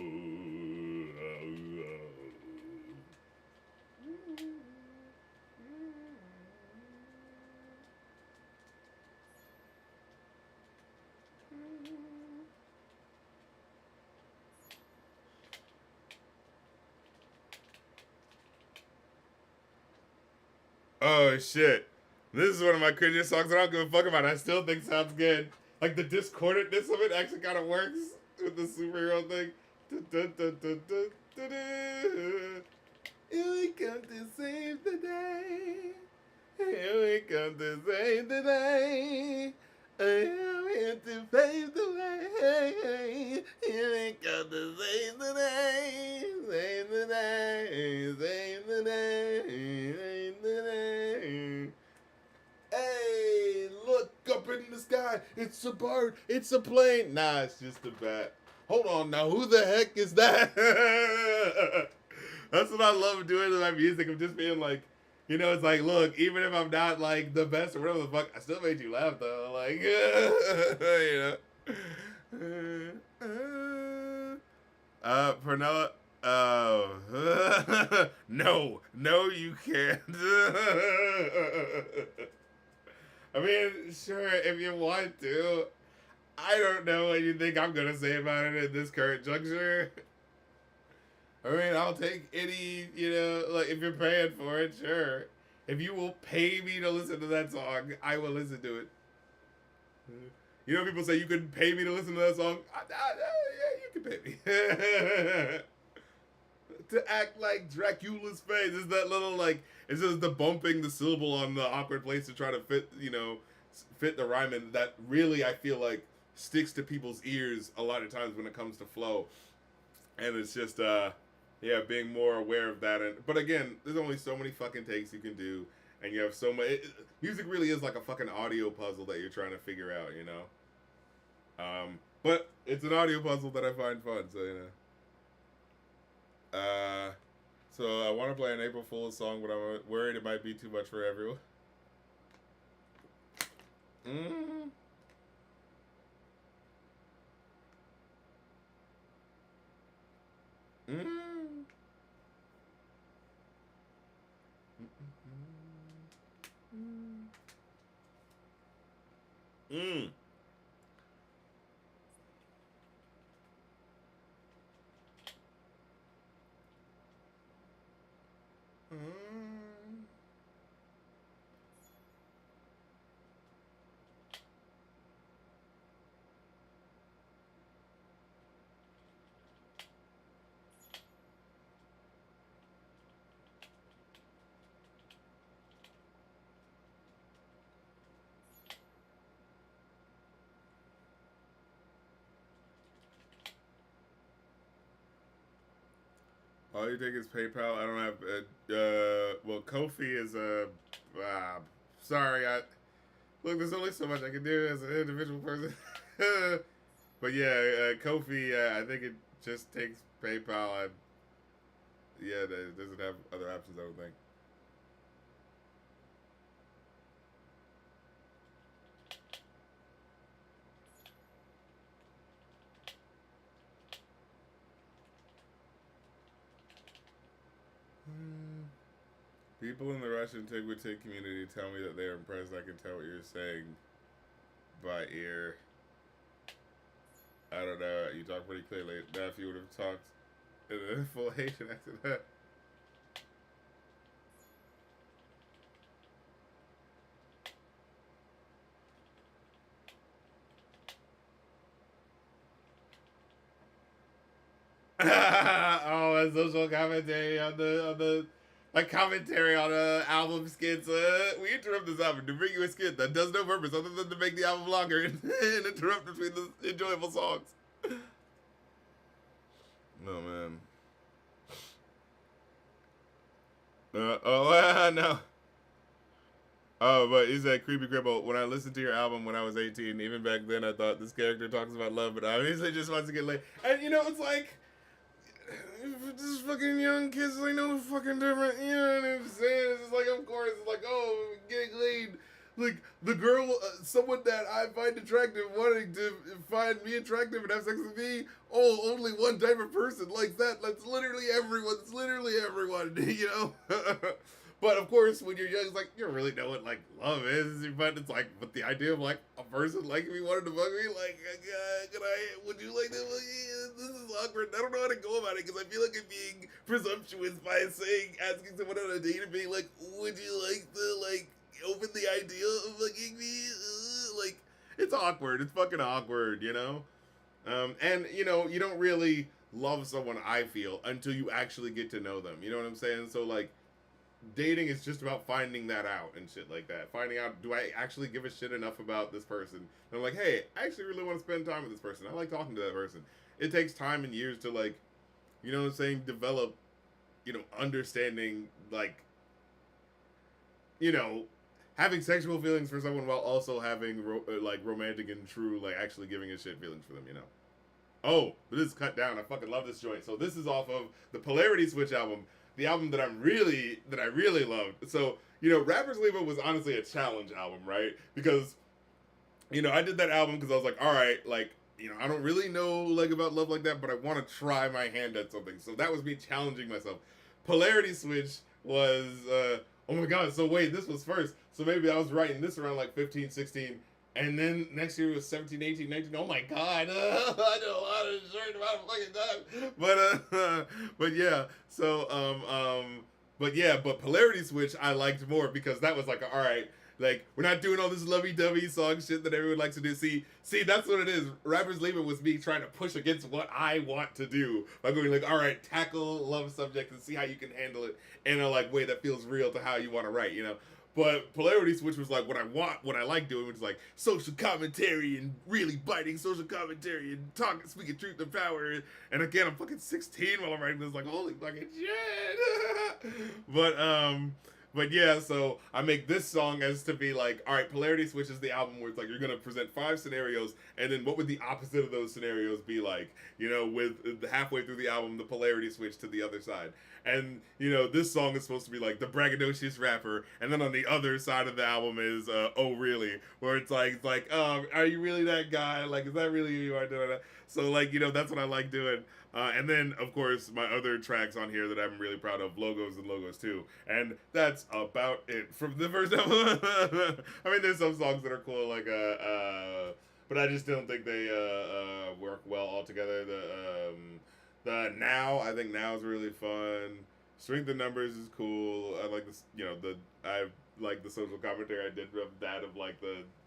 Oh shit. This is one of my cringiest songs I don't give a fuck about. I still think sounds good. Like the discordantness of it actually kind of works with the superhero thing. Here we come to save the day. Here we come to save the day. Here we come to save the way. Here we come to save the day. Save the day. Save the day. Save the day. Hey, look up in the sky. It's a bird. It's a plane. Nah, it's just a bat. Hold on now. Who the heck is that? That's what I love doing with my music. I'm just being like, you know, it's like, look, even if I'm not like the best or whatever the fuck, I still made you laugh though. Like, you know. Pernella. Oh. No, you can't. I mean, sure, if you want to. I don't know what you think I'm gonna say about it in this current juncture. I mean, I'll take any, you know, like if you're paying for it, sure. If you will pay me to listen to that song, I will listen to it. You know, people say you couldn't pay me to listen to that song. Yeah, you can pay me. To act like Dracula's face is that little like it's just the bumping the syllable on the awkward place to try to fit, you know, fit the rhyme in. That really I feel like sticks to people's ears a lot of times when it comes to flow, and it's just yeah, being more aware of that. And but again, there's only so many fucking takes you can do, and you have so much. Music really is like a fucking audio puzzle that you're trying to figure out, you know. But it's an audio puzzle that I find fun, so you know. So I want to play an April Fool's song, but I'm worried it might be too much for everyone. Mm. Mm. Mm. All you take is PayPal. I don't have. Well, Kofi is a. Sorry, I look. There's only so much I can do as an individual person. But yeah, Kofi. I think it just takes PayPal. Yeah, it doesn't have other options. I don't think. Hmm. People in the Russian Tigwitig community tell me that they are impressed. I can tell what you're saying by ear. I don't know. You talk pretty clearly. Now, if you would have talked in a full Haitian accent, oh, a social commentary on the a commentary on album skits. We interrupt this album to bring you a skit that does no purpose other than to make the album longer and interrupt between the enjoyable songs. No man. No. Oh, but he said, "Creepy Cripple, when I listened to your album when I was 18, even back then I thought this character talks about love, but obviously just wants to get laid." And you know, it's like, just fucking young kids, they know fucking different. You know what I'm saying? It's just like, of course, it's like, oh, getting laid. Like, the girl, someone that I find attractive, wanting to find me attractive and have sex with me, oh, only one type of person likes that. That's literally everyone. That's literally everyone, you know? But of course, when you're young, it's like, you don't really know what, like, love is. But it's like, but the idea of, like, a person liking me, wanted to fuck me, like, would you like to fuck me? This is awkward. I don't know how to go about it, because I feel like I'm being presumptuous by saying, asking someone on a date and being like, would you like to, like, open the idea of fucking me? Like, it's awkward. It's fucking awkward, you know? And, you know, you don't really love someone, I feel, until you actually get to know them. You know what I'm saying? So, like, dating is just about finding that out and shit like that. Finding out, do I actually give a shit enough about this person? And I'm like, hey, I actually really want to spend time with this person. I like talking to that person. It takes time and years to, like, you know what I'm saying, develop, you know, understanding, like, you know, having sexual feelings for someone while also having, like, romantic and true, like, actually giving a shit feelings for them, you know? Oh, this is cut down. I fucking love this joint. So this is off of the Polarity Switch album, the album that I really loved. So, you know, Rappers Leave It was honestly a challenge album, right? Because, you know, I did that album because I was like, all right, like, you know, I don't really know like about love like that, but I want to try my hand at something. So that was me challenging myself. Polarity Switch was oh my god, so wait, this was first. So maybe I was writing this around like 15, 16, and then next year was 17, 18, 19. Oh my god, I did a lot of shit about a fucking time. But yeah, so but yeah, but Polarity Switch I liked more because that was like, all right, like, we're not doing all this lovey-dovey song shit that everyone likes to do. See, that's what it is. Rappers Leave It was me trying to push against what I want to do by going like, all right, tackle love subject and see how you can handle it in a like way that feels real to how you want to write, you know. But Polarity Switch was like what I want, what I like doing, which is like social commentary and really biting social commentary and talking, speaking truth to power. And again, I'm fucking 16 while I'm writing this, like, holy fucking shit. But yeah, so I make this song as to be like, all right, Polarity Switch is the album where it's like you're gonna present 5 scenarios, and then what would the opposite of those scenarios be like? You know, with halfway through the album, the polarity switch to the other side. And you know, this song is supposed to be like the braggadocious rapper, and then on the other side of the album is "Oh Really," where it's like, are you really that guy? Like, is that really who you are? So like, you know, that's what I like doing. And then, of course, my other tracks on here that I'm really proud of, Logos and Logos 2. And that's about it from the first album. I mean, there's some songs that are cool, like, but I just don't think they work well all together. The Now, I think Now is really fun. Strength in Numbers is cool. I like this, you know, I like the social commentary I did of that, of like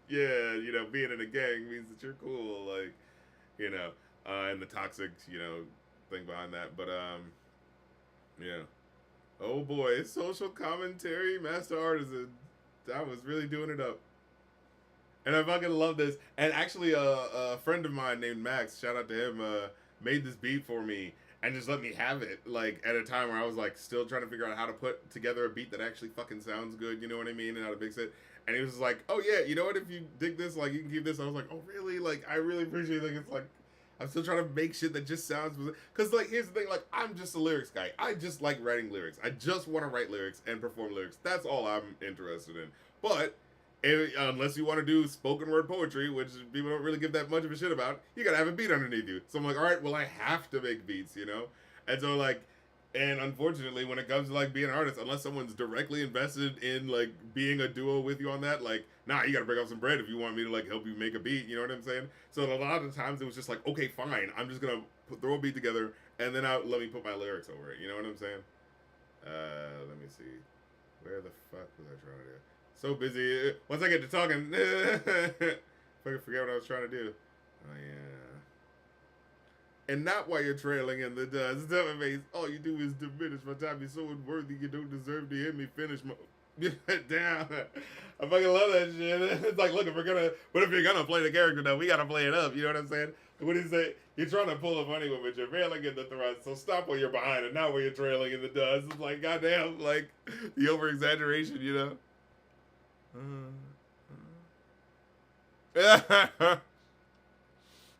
yeah, you know, being in a gang means that you're cool, like, you know, and the toxic, you know, thing behind that. But yeah. Oh boy, social commentary, Master Artisan. I was really doing it up. And I fucking love this. And actually, a friend of mine named Max, shout out to him. made this beat for me and just let me have it, like, at a time where I was, like, still trying to figure out how to put together a beat that actually fucking sounds good, you know what I mean, and how to mix it. And he was just like, oh yeah, you know what, if you dig this, like, you can keep this. I was like, oh really? Like, I really appreciate it. Like, it's like, I'm still trying to make shit that just sounds, because, like, here's the thing, like, I'm just a lyrics guy. I just like writing lyrics. I just want to write lyrics and perform lyrics. That's all I'm interested in. But unless you want to do spoken word poetry, which people don't really give that much of a shit about, you gotta have a beat underneath you. So I'm like, all right, well, I have to make beats, you know? And so, like, and unfortunately, when it comes to, like, being an artist, unless someone's directly invested in, like, being a duo with you on that, like, nah, you gotta break up some bread if you want me to, like, help you make a beat, you know what I'm saying? So a lot of times it was just like, okay, fine, I'm just gonna throw a beat together, and then let me put my lyrics over it, you know what I'm saying? Let me see. Where the fuck was I trying to do? So busy. Once I get to talking, fucking forget what I was trying to do. Oh, yeah. And not while you're trailing in the dust. Tell me, face, all you do is diminish my time. You're so unworthy. You don't deserve to hear me finish my... Damn. I fucking love that shit. It's like, look, what if you're gonna play the character though? We gotta play it up. You know what I'm saying? What do you say? You're trying to pull a funny one, but you're trailing in the thrust. So stop while you're behind and not while you're trailing in the dust. It's like, goddamn, like, the over exaggeration, you know?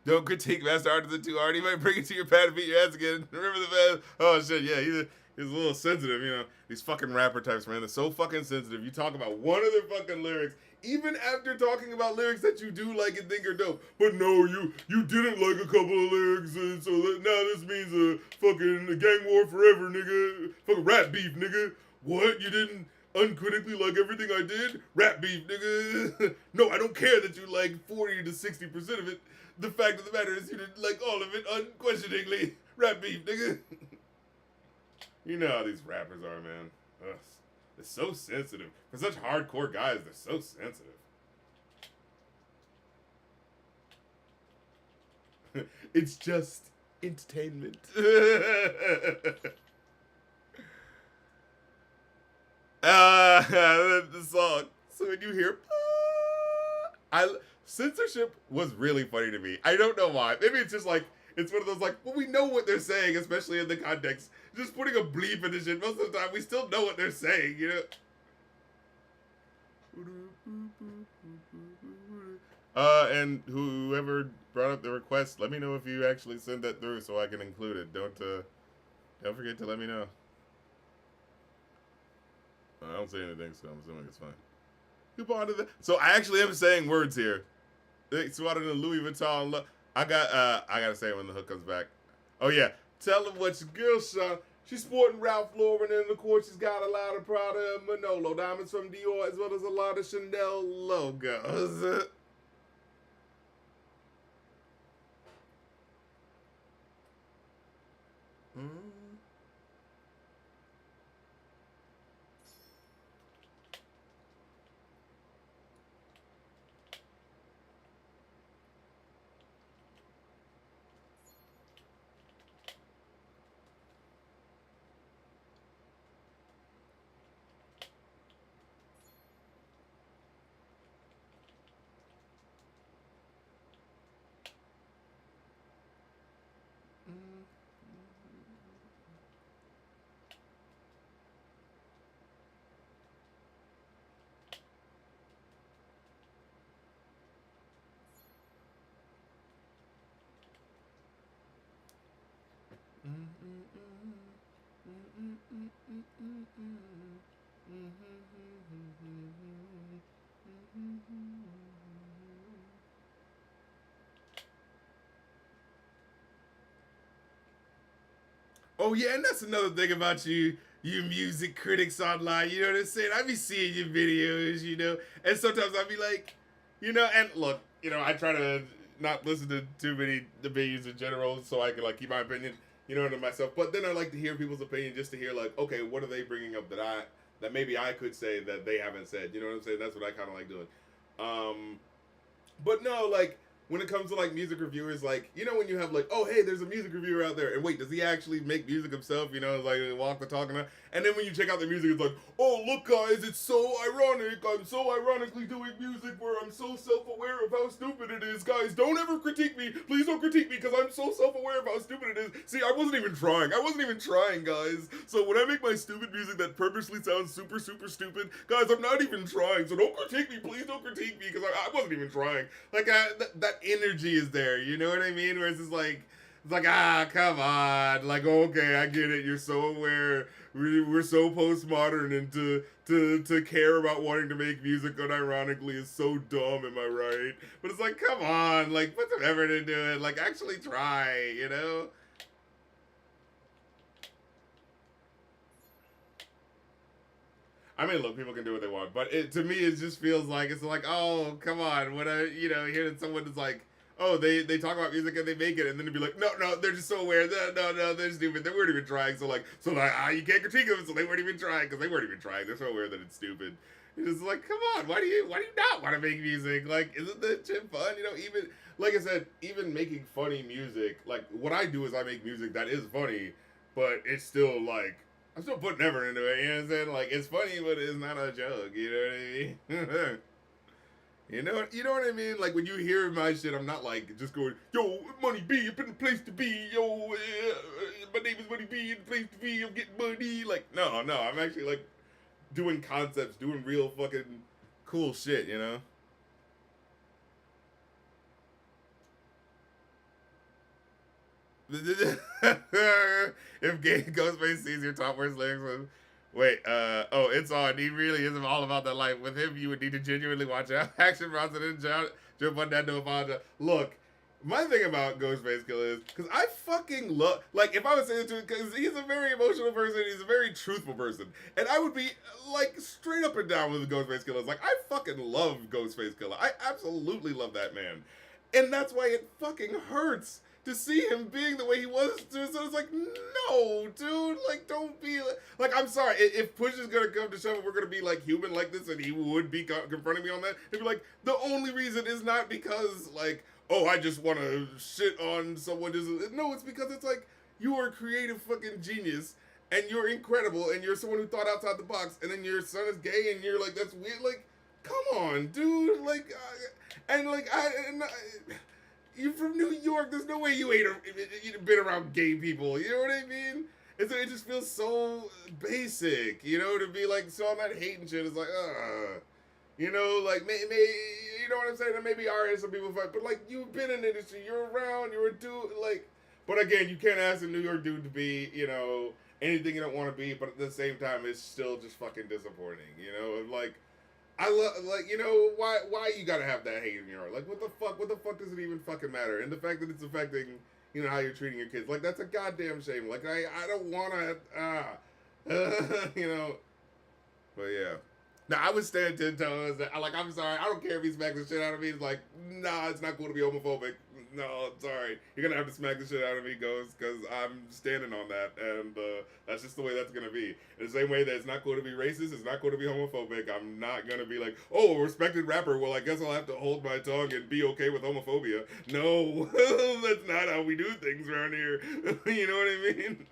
Don't critique Master Artisan too hard. He might bring it to your pad and beat your ass again. Remember the man? Oh shit, yeah, he's a little sensitive, you know. These fucking rapper types, man, they're so fucking sensitive. You talk about one of their fucking lyrics, even after talking about lyrics that you do like and think are dope. But no, you didn't like a couple of lyrics, and so now this means a fucking gang war forever, nigga. Fucking rap beef, nigga. What? You didn't uncritically like everything I did? Rap beef, nigga. No, I don't care that you like 40 to 60% of it. The fact of the matter is you didn't like all of it unquestioningly. Rap beef, nigga. You know how these rappers are, man. Ugh. They're so sensitive. For such hardcore guys, they're so sensitive. It's just entertainment. The song. So when you hear, censorship was really funny to me. I don't know why. Maybe it's just like, it's one of those like, well, we know what they're saying, especially in the context. Just putting a bleep in this shit, most of the time, we still know what they're saying, you know? And whoever brought up the request, let me know if you actually send that through so I can include it. Don't forget to let me know. I don't say anything, so I'm assuming it's fine. You bought it. So I actually am saying words here. Swatted in Louis Vuitton. I gotta say it when the hook comes back. Oh yeah, tell them what your girl shot. She's sporting Ralph Lauren, and of course she's got a lot of Prada and Manolo diamonds from Dior, as well as a lot of Chanel logos. Oh yeah, and that's another thing about you music critics online, you know what I'm saying? I be seeing your videos, you know, and sometimes I be like, you know, and look, you know, I try to not listen to too many opinions in general so I can like keep my opinion, you know, to myself. But then I like to hear people's opinion just to hear like, okay, what are they bringing up that maybe I could say that they haven't said, you know what I'm saying? That's what I kind of like doing. But no, like, when it comes to like music reviewers, like you know when you have like, oh hey, there's a music reviewer out there, and wait, does he actually make music himself? You know, like walk the talk and then when you check out the music, it's like, oh look guys, it's so ironic. I'm so ironically doing music where I'm so self-aware of how stupid it is. Guys, don't ever critique me. Please don't critique me because I'm so self-aware of how stupid it is. See, I wasn't even trying. I wasn't even trying, guys. So when I make my stupid music that purposely sounds super super stupid, guys, I'm not even trying. So don't critique me. Please don't critique me because I wasn't even trying. Like that energy is there. You know what I mean? Where it's just like. It's like, ah, come on. Like, okay, I get it. You're so aware. We're so postmodern, and to care about wanting to make music unironically is so dumb, am I right? But it's like, come on. Like, put some effort into it. Like, actually try, you know? I mean, look, people can do what they want, but to me, it just feels like it's like, oh, come on. When I, hear that someone is like, oh, they talk about music and they make it, and then it'd be like, no, they're just so aware. No, they're stupid. They weren't even trying. So like, you can't critique them. So they weren't even trying because they weren't even trying. They're so aware that it's stupid. It's just like, come on, why do you not want to make music? Like, isn't that shit fun? Even like I said, even making funny music. Like, what I do is I make music that is funny, but it's still like I'm still putting effort into it. You know what I'm saying? Like, it's funny, but it's not a joke. You know what I mean? You know what I mean? Like when you hear my shit, I'm not like just going, yo, Money B, up in the place to be, yo, my name is Money B, in the place to be, I'm getting money. Like, no, I'm actually like doing concepts, doing real fucking cool shit, you know? If Gay Ghostface sees your top worst lyrics, wait, oh, it's on. He really is all about that life. With him, you would need to genuinely watch out. Action Bronson and Joe Bundando apologize. Look, my thing about Ghostface Killer is because I fucking love, like, if I was saying to him, because he's a very emotional person, he's a very truthful person, and I would be like straight up and down with Ghostface Killer. Like, I fucking love Ghostface Killer. I absolutely love that man, and that's why it fucking hurts to see him being the way he was. So it's like, no, dude, like, don't be like, I'm sorry, if push is gonna come to shove, we're gonna be like human like this, and he would be confronting me on that. He'd be like, the only reason is not because like, oh, I just want to shit on someone. No, it's because it's like you are a creative fucking genius, and you're incredible, and you're someone who thought outside the box, and then your son is gay, and you're like, that's weird. Like, come on, dude. Like, and like you're from New York. There's no way you ain't been around gay people. You know what I mean? It just feels so basic, to be like, so I'm not hating shit. It's like, like, maybe, you know what I'm saying? And maybe artists, some people fight, but like, you've been in the industry, you're around, you're a dude, like, but again, you can't ask a New York dude to be, anything you don't want to be, but at the same time, it's still just fucking disappointing, like, I love, like, why you gotta have that hate in your heart? Like, what the fuck does it even fucking matter? And the fact that it's affecting, how you're treating your kids, like, that's a goddamn shame. Like, I don't wanna, but yeah. Now, I would stand 10 toes. Like, I'm sorry. I don't care if he smacks the shit out of me. It's like, nah, it's not cool to be homophobic. No, I'm sorry. You're going to have to smack the shit out of me, Ghost, because I'm standing on that. And that's just the way that's going to be. In the same way that it's not cool to be racist, it's not cool to be homophobic. I'm not going to be like, oh, a respected rapper. Well, I guess I'll have to hold my tongue and be okay with homophobia. No, that's not how we do things around here. You know what I mean?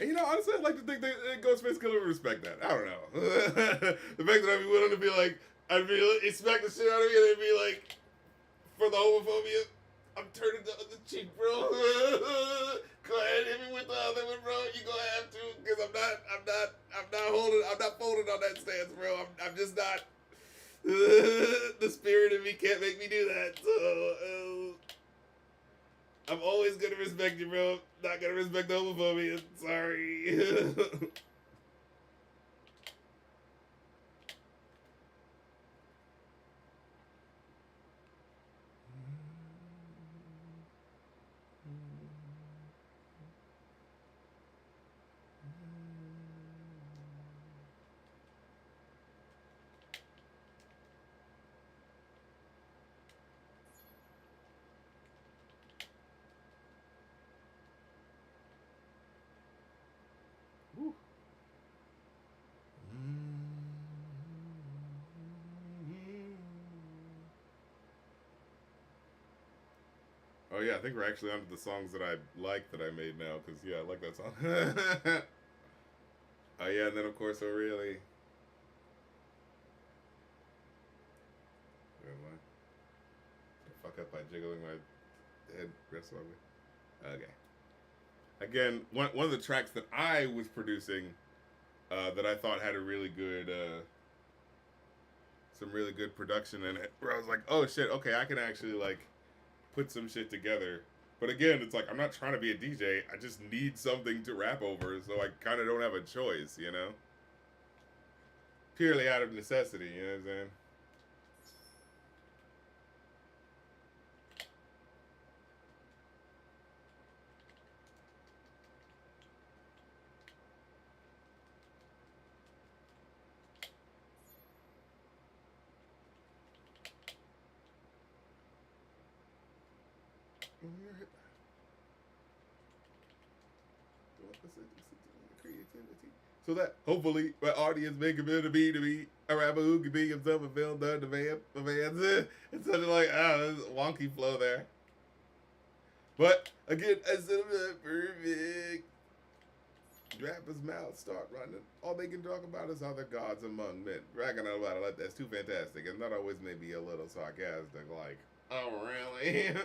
And honestly, I'd like to think that Ghostface Killer would respect that. I don't know. The fact that I'd be willing to be like, I'd be like, smack the shit out of me, and they'd be like, for the homophobia, I'm turning the other cheek, bro. Go ahead, hit me with the other one, bro. You gonna have to, because I'm not folding on that stance, bro. I'm just not. The spirit in me can't make me do that. So, I'm always gonna respect you, bro. Not gonna respect homophobia. Sorry. Oh yeah, I think we're actually onto the songs that I like that I made now. Cause yeah, I like that song. Oh yeah, and then of course, oh really? Where am I? Fuck up by jiggling my head rest on me. Okay. Again, one of the tracks that I was producing that I thought had a really good, some really good production in it. Where I was like, oh shit, okay, I can actually like put some shit together. But again, it's like I'm not trying to be a DJ. I just need something to rap over, so I kind of don't have a choice, you know. Purely out of necessity, you know what I'm saying? Creativity. So that hopefully my audience may consider to be a rapper who can be himself and feel done the fans. It's such a like there's a wonky flow there. But again, I said perfect. Rappers' mouths start running. All they can talk about is other gods among men. Bragging about it like that's too fantastic, and not always maybe a little sarcastic, like, oh really?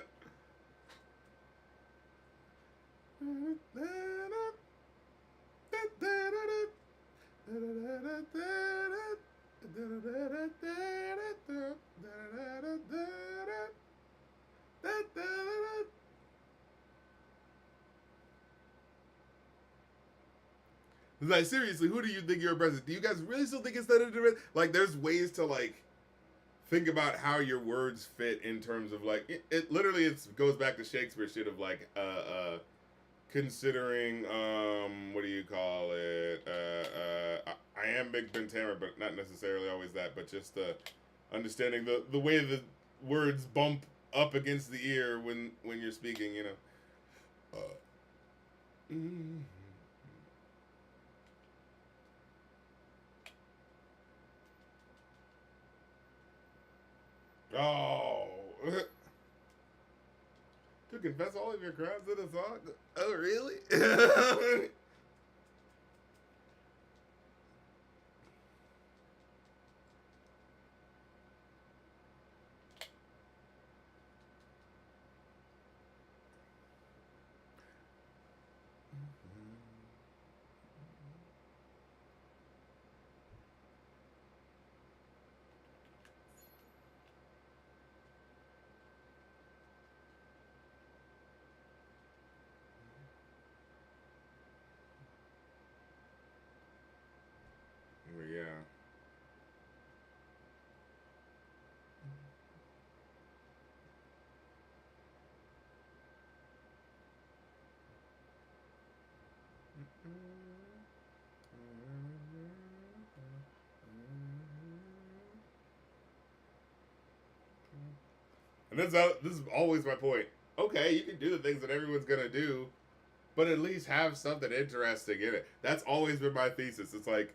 Like seriously, who do you think you're impressing? Do you guys really still think it's that different? Like, there's ways to like think about how your words fit in terms of like it literally goes back to Shakespeare shit of like considering what do you call it I am Big Ben Tamer, but not necessarily always that, but just understanding the way the words bump up against the ear when you're speaking, you know. Mm. Oh. To confess all of your crimes in a song? Oh, really? Yeah. And this is always my point. Okay, you can do the things that everyone's gonna do, but at least have something interesting in it. That's always been my thesis. It's like,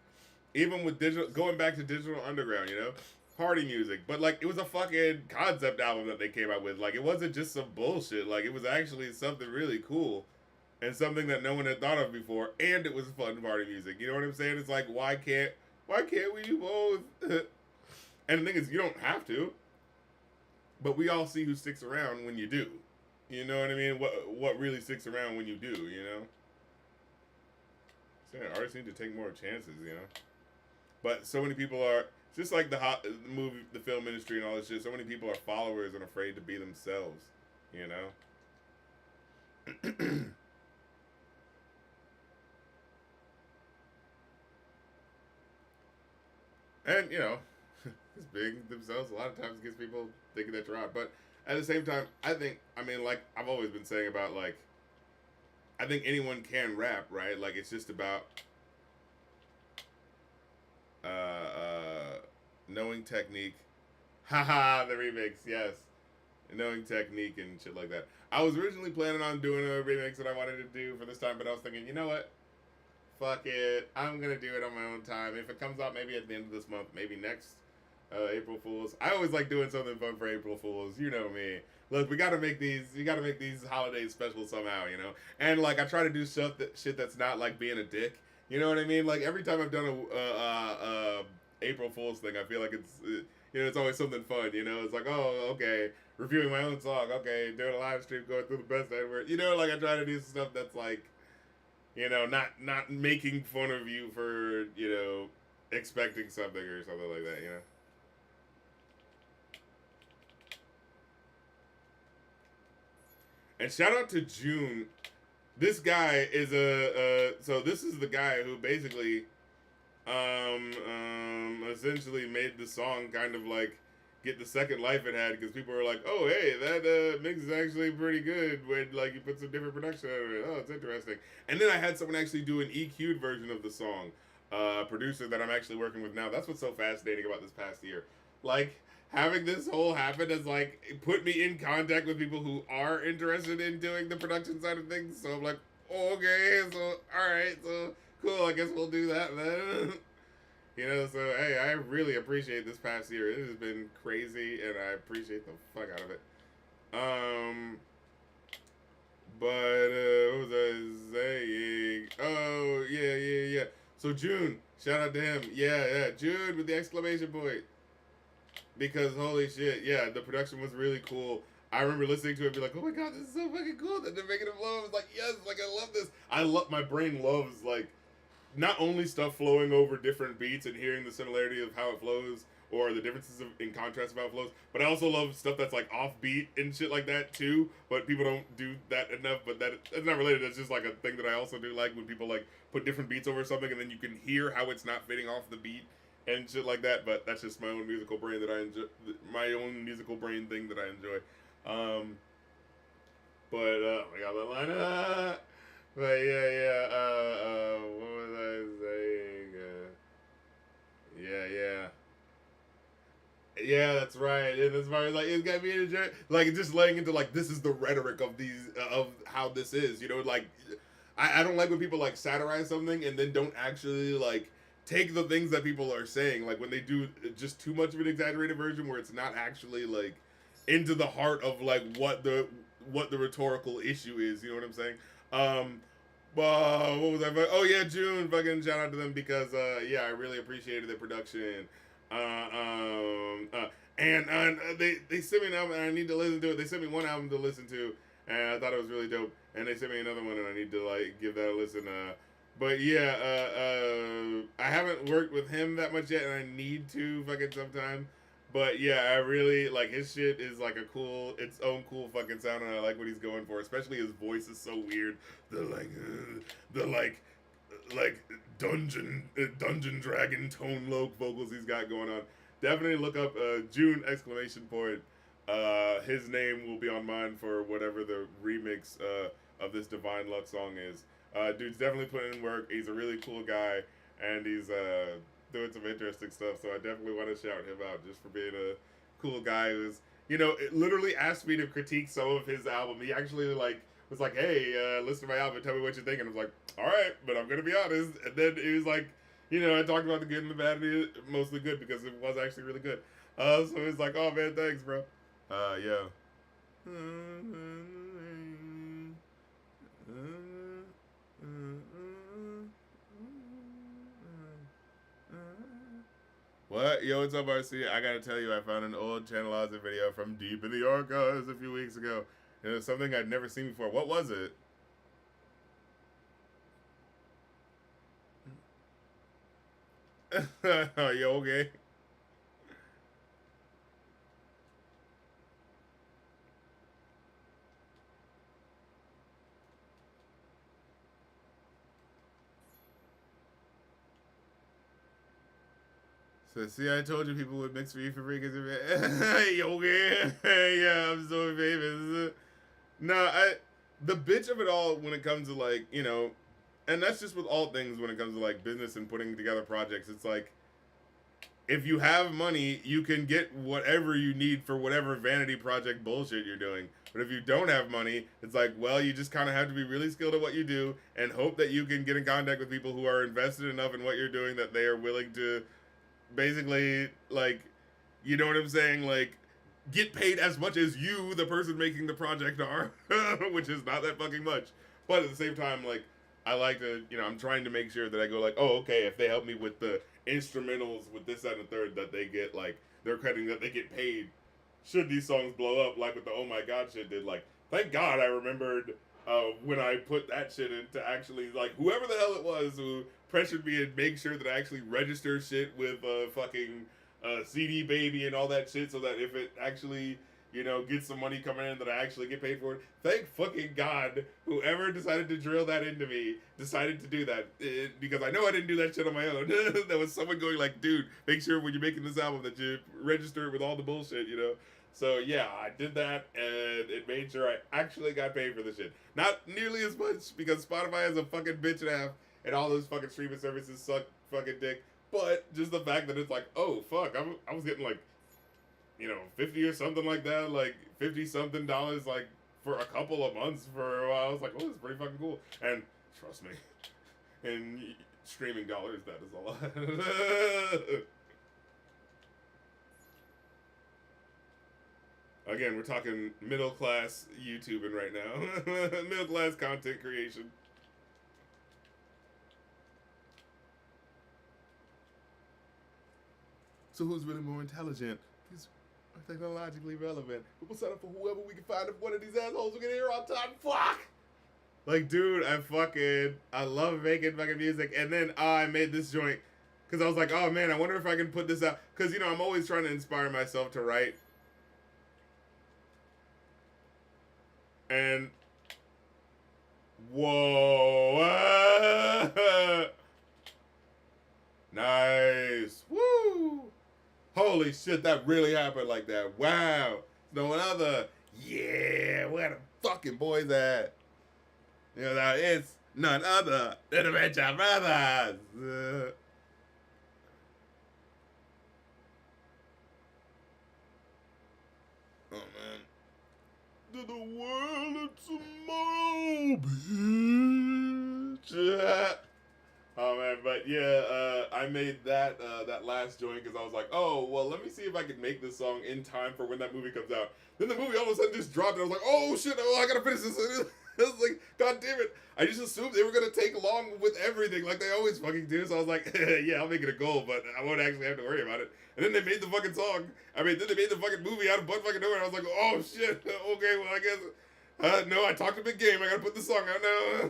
even with digital, going back to Digital Underground, you know, party music, but like it was a fucking concept album that they came out with. Like it wasn't just some bullshit. Like it was actually something really cool and something that no one had thought of before, and it was fun party music. You know what I'm saying? It's like why can't we do both? And the thing is, you don't have to, but we all see who sticks around when you do. You know what I mean? What really sticks around when you do? You know. So yeah, artists need to take more chances. You know. But so many people are just like the movie, the film industry, and all this shit. So many people are followers and afraid to be themselves. You know. And you know, just being themselves a lot of times gets people thinking that you're odd. But at the same time, I mean, like I've always been saying about like, I think anyone can rap, right? Like it's just about knowing technique. Haha, the remix, yes. Knowing technique and shit like that. I was originally planning on doing a remix that I wanted to do for this time, but I was thinking, you know what? Fuck it. I'm gonna do it on my own time. If it comes out maybe at the end of this month, maybe next, April Fools. I always like doing something fun for April Fools. You know me. Look, we gotta make these. We gotta make these holidays special somehow. You know. And like, I try to do stuff that shit that's not like being a dick. You know what I mean? Like every time I've done a April Fool's thing, I feel like it's you know, it's always something fun. You know, it's like, oh, okay, reviewing my own song. Okay, doing a live stream, going through the best ever. You know, like I try to do stuff that's like, you know, not making fun of you for, you know, expecting something or something like that. You know. And shout out to June. This guy is so this is the guy who basically essentially made the song kind of like get the second life it had, because people were like, oh hey, that mix is actually pretty good when like you put some different production on it. Oh, it's interesting. And then I had someone actually do an EQ'd version of the song, producer that I'm actually working with now. That's what's so fascinating about this past year. Like having this whole happen has like put me in contact with people who are interested in doing the production side of things. So I'm like, oh, okay, so all right, so cool. I guess we'll do that then. You know, so hey, I really appreciate this past year. It has been crazy, and I appreciate the fuck out of it. But what was I saying? Oh yeah. So June, shout out to him. Yeah, June with the exclamation point. Because holy shit, yeah, the production was really cool. I remember listening to it and be like, oh my god, this is so fucking cool that they're making it flow. I was like, yes, like I love this. My brain loves like not only stuff flowing over different beats and hearing the similarity of how it flows or the differences in contrast of how it flows, but I also love stuff that's like offbeat and shit like that too, but people don't do that enough. But that's not related. That's just like a thing that I also do like when people like put different beats over something and then you can hear how it's not fitting off the beat and shit like that. But that's just my own musical brain that I enjoy, my own musical brain thing that I enjoy. I got that line. But what was I saying? Yeah, that's right. And as far as like it's got me in a like just laying into like this is the rhetoric of these of how this is. You know, like I don't like when people like satirize something and then don't actually like take the things that people are saying. Like when they do just too much of an exaggerated version where it's not actually like into the heart of like what the rhetorical issue is. You know what I'm saying? What was I? Oh yeah, June. Fucking shout out to them because yeah, I really appreciated the production. And they sent me an album and I need to listen to it. They sent me one album to listen to, and I thought it was really dope. And they sent me another one, and I need to like give that a listen. But yeah, I haven't worked with him that much yet, and I need to fucking sometime. But yeah, I really like his shit is like its own cool fucking sound, and I like what he's going for. Especially his voice is so weird. The like dungeon dragon tone low vocals he's got going on. Definitely look up June exclamation point. His name will be on mine for whatever the remix of this Divine Luck song is. Dude's definitely putting in work. He's a really cool guy, and he's doing some interesting stuff. So I definitely want to shout him out just for being a cool guy who's, you know, it literally asked me to critique some of his album. He actually like was like, hey, listen to my album, tell me what you think. And I was like, all right, but I'm gonna be honest. And then he was like, you know, I talked about the good and the bad, and mostly good because it was actually really good. So he was like, oh man, thanks, bro. Yeah. What? Yo, what's up, RC? I gotta tell you, I found an old Channelizer video from deep in the archives a few weeks ago. It was something I'd never seen before. What was it? Yo, okay. So, see, I told you people would mix for you for free because yo, okay. Yeah, I'm so famous. No, the bitch of it all when it comes to like, you know, and that's just with all things when it comes to like business and putting together projects. It's like if you have money, you can get whatever you need for whatever vanity project bullshit you're doing. But if you don't have money, it's like, well, you just kind of have to be really skilled at what you do and hope that you can get in contact with people who are invested enough in what you're doing that they are willing to basically like You know what I'm saying? Like, get paid as much as you, the person making the project, are, which is not that fucking much. But at the same time, like, I like to, I'm trying to make sure that I go like, oh, okay, if they help me with the instrumentals, with this, that, and the third, that they get like they're cutting, that they get paid. Should these songs blow up, like with the Oh My God shit did, like, thank God I remembered when I put that shit into actually, like, whoever the hell it was who pressured me and make sure that I actually register shit with fucking CD Baby and all that shit, so that if it actually, get some money coming in, that I actually get paid for it. Thank fucking God, whoever decided to drill that into me decided to do that, because I know I didn't do that shit on my own. There was someone going like, dude, make sure when you're making this album that you register it with all the bullshit. So yeah, I did that, and it made sure I actually got paid for the shit. Not nearly as much, because Spotify is a fucking bitch and a half, and all those fucking streaming services suck fucking dick. But just the fact that it's like, oh fuck, I was getting like, 50 or something like that, like 50 something dollars, like for a couple of months for a while. I was like, oh, this is pretty fucking cool. And trust me, in streaming dollars, that is a lot. Again, we're talking middle class YouTubing right now. Middle class content creation. So who's really more intelligent? These are technologically relevant. We'll set up for whoever we can find. If one of these assholes we can hear on time. Fuck! Like, dude, I love making fucking music. And then I made this joint because I was like, oh man, I wonder if I can put this out. Because, I'm always trying to inspire myself to write. And whoa. Nice. Woo. Holy shit, that really happened like that. Wow. No other. Yeah, where the fucking boys at? That it's none other than the Venture Brothers. Oh, man. To the world of tomorrow, bitch. Oh man, but yeah, I made that last joint because I was like, oh well, let me see if I can make this song in time for when that movie comes out. Then the movie all of a sudden just dropped, and I was like, oh shit, I gotta finish this. I was like, god damn it! I just assumed they were gonna take long with everything, like they always fucking do. So I was like, yeah, I'll make it a goal, but I won't actually have to worry about it. And then they made the fucking song. Then they made the fucking movie out of butt fucking nowhere. And I was like, oh shit, okay, well I guess. No, I talked a big game. I gotta put the song out now.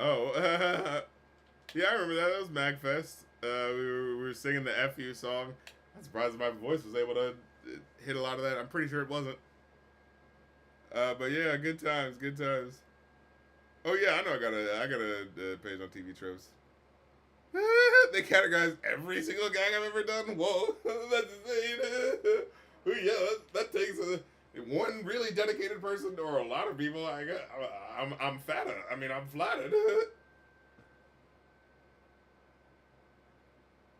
Oh, yeah, I remember that. That was MagFest. We were singing the FU song. I'm surprised my voice was able to hit a lot of that. I'm pretty sure it wasn't. But yeah, good times, good times. Oh yeah, I know. I got a page on TV Tropes. They categorize every single gag I've ever done. Whoa, that's insane. Yeah, that takes one really dedicated person or a lot of people. I'm fatter. I'm flattered.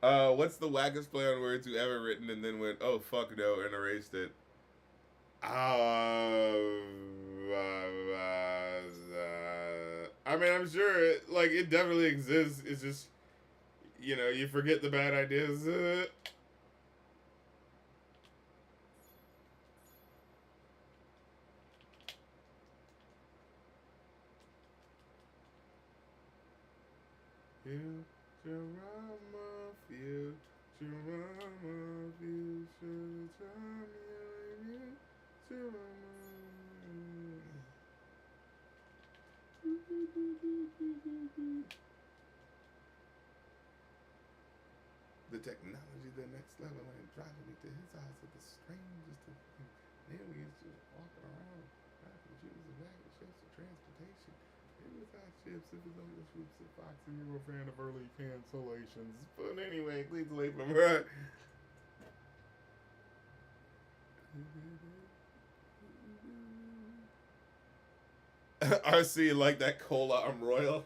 What's the wackest play on words you ever written and then went, oh fuck no, and erased it? I'm sure it definitely exists. It's just, you forget the bad ideas. Futurama, Futurama, Futurama. The technology, the next level, and driving me to his house with the strangest of aliens just walking around, driving computers and wagon ships of transportation. It was chips if it's only the troops of Fox and you're a fan of early cancellations. But anyway, please wait for me. RC like that cola, I'm royal.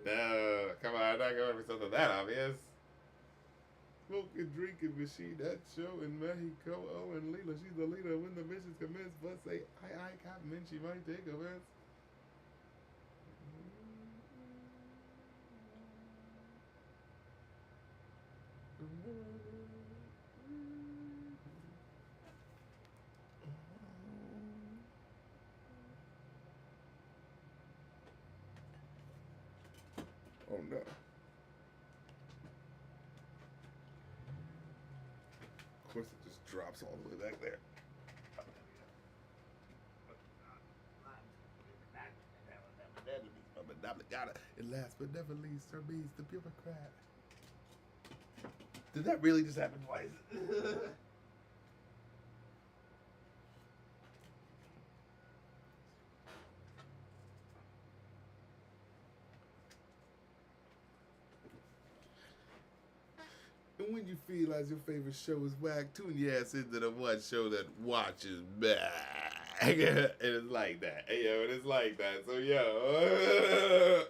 No, come on, I'm not going for something that obvious. Smoking, drinking machine, that show in Mexico. Oh, and Leela, she's the leader when the missions commence. But say, I, Captain, she might take offense. Oh no. Of course, it just drops all the way back there. And last but never least, Sir Beast, the bureaucrat. Did that really just happen twice? And when you feel as your favorite show is whack, tune your ass into the one show that watches back. And it's like that. Yo, and it's like that. So, yo.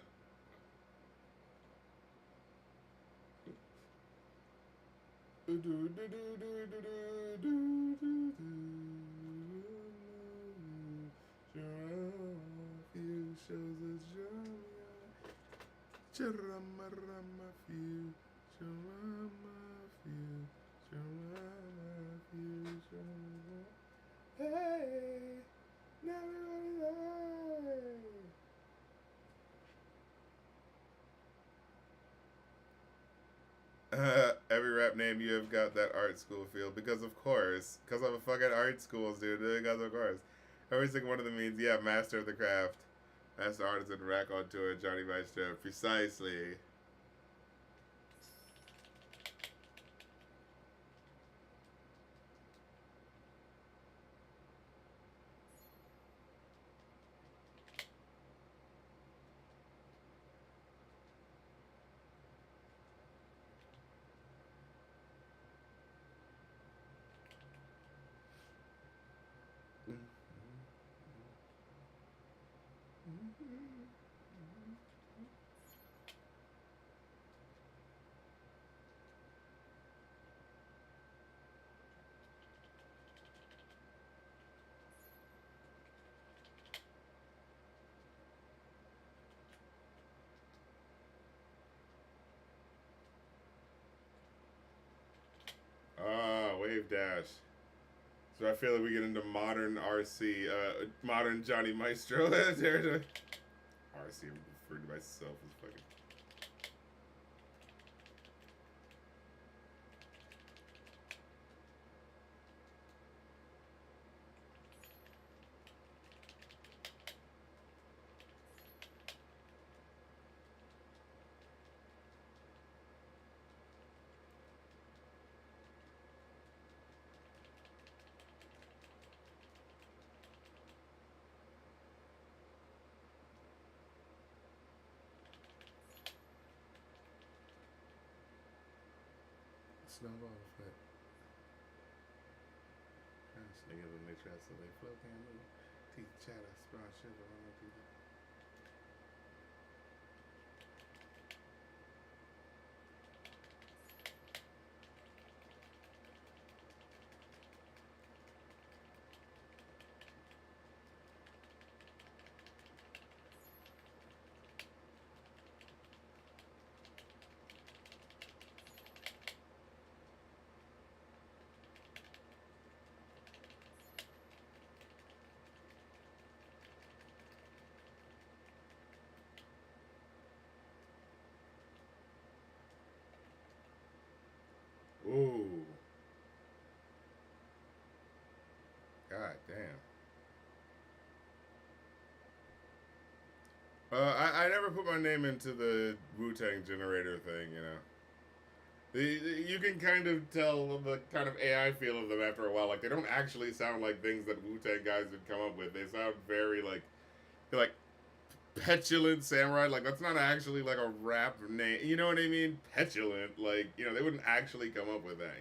Hey, now every rap name you have got that art school feel because of course, because I'm a fucking art schools, dude. Because of course, every single one of them means master of the craft, master artisan, rack on tour, Johnny Maestro, precisely. Wave dash. So I feel like we get into modern RC, modern Johnny Maestro territory. RC, I'm referring to myself as fucking. Snowball effect. Gosh, nigga, when they try so they flow can't move. Teeth chatter, sprawl, shiver, all my people. Ooh. God damn. I never put my name into the Wu-Tang generator thing, you know. You can kind of tell the kind of AI feel of them after a while. Like, they don't actually sound like things that Wu-Tang guys would come up with. They sound very, like, they're like, Petulant Samurai, like that's not actually like a rap name. You know what I mean? Petulant, like they wouldn't actually come up with that.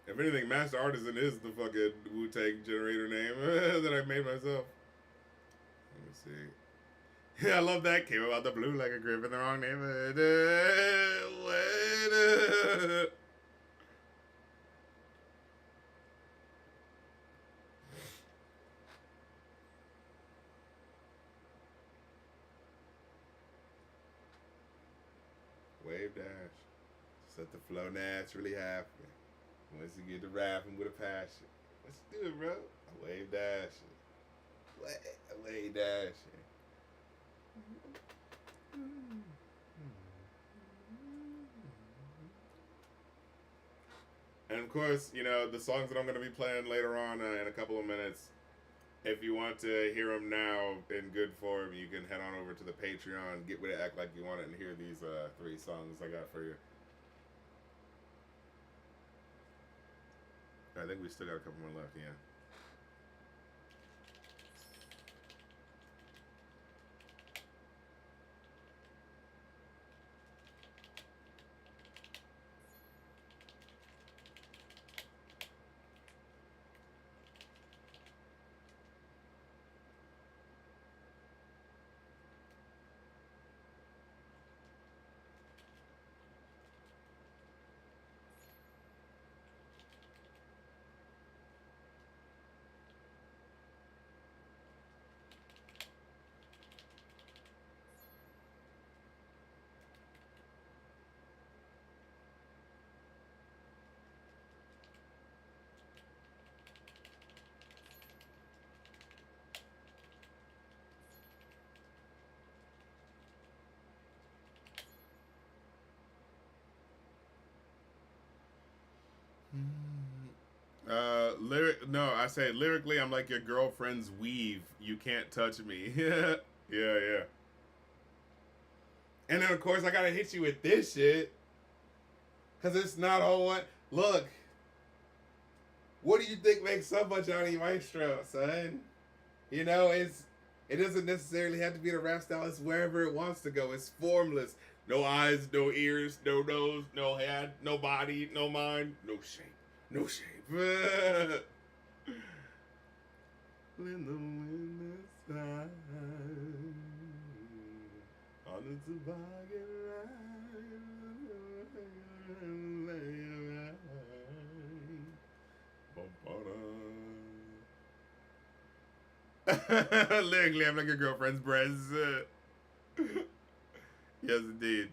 If anything, Master Artisan is the fucking Wu Tang generator name that I made myself. Let me see. Yeah, I love that. Came about the blue like a grip in the wrong neighborhood. Wave dash. Just let the flow naturally happen. Once you get to rapping with a passion. Let's do it, bro. Wave dash. Wave dash. And of course, the songs that I'm going to be playing later on in a couple of minutes, if you want to hear them now in good form, you can head on over to the Patreon, get with it, act like you want it, and hear these 3 songs I got for you. I think we still got a couple more left, yeah. No, I say lyrically, I'm like your girlfriend's weave. You can't touch me. Yeah, yeah. And then of course I gotta hit you with this shit, cause it's not all one. Look, what do you think makes so much out of you, Maestro, son? It doesn't necessarily have to be the rap style. It's wherever it wants to go. It's formless. No eyes, no ears, no nose, no head, no body, no mind, no shape. No shape. When the wind is high on the toboggan ride. Lyrically, I'm like your girlfriend's breasts. Yes, indeed.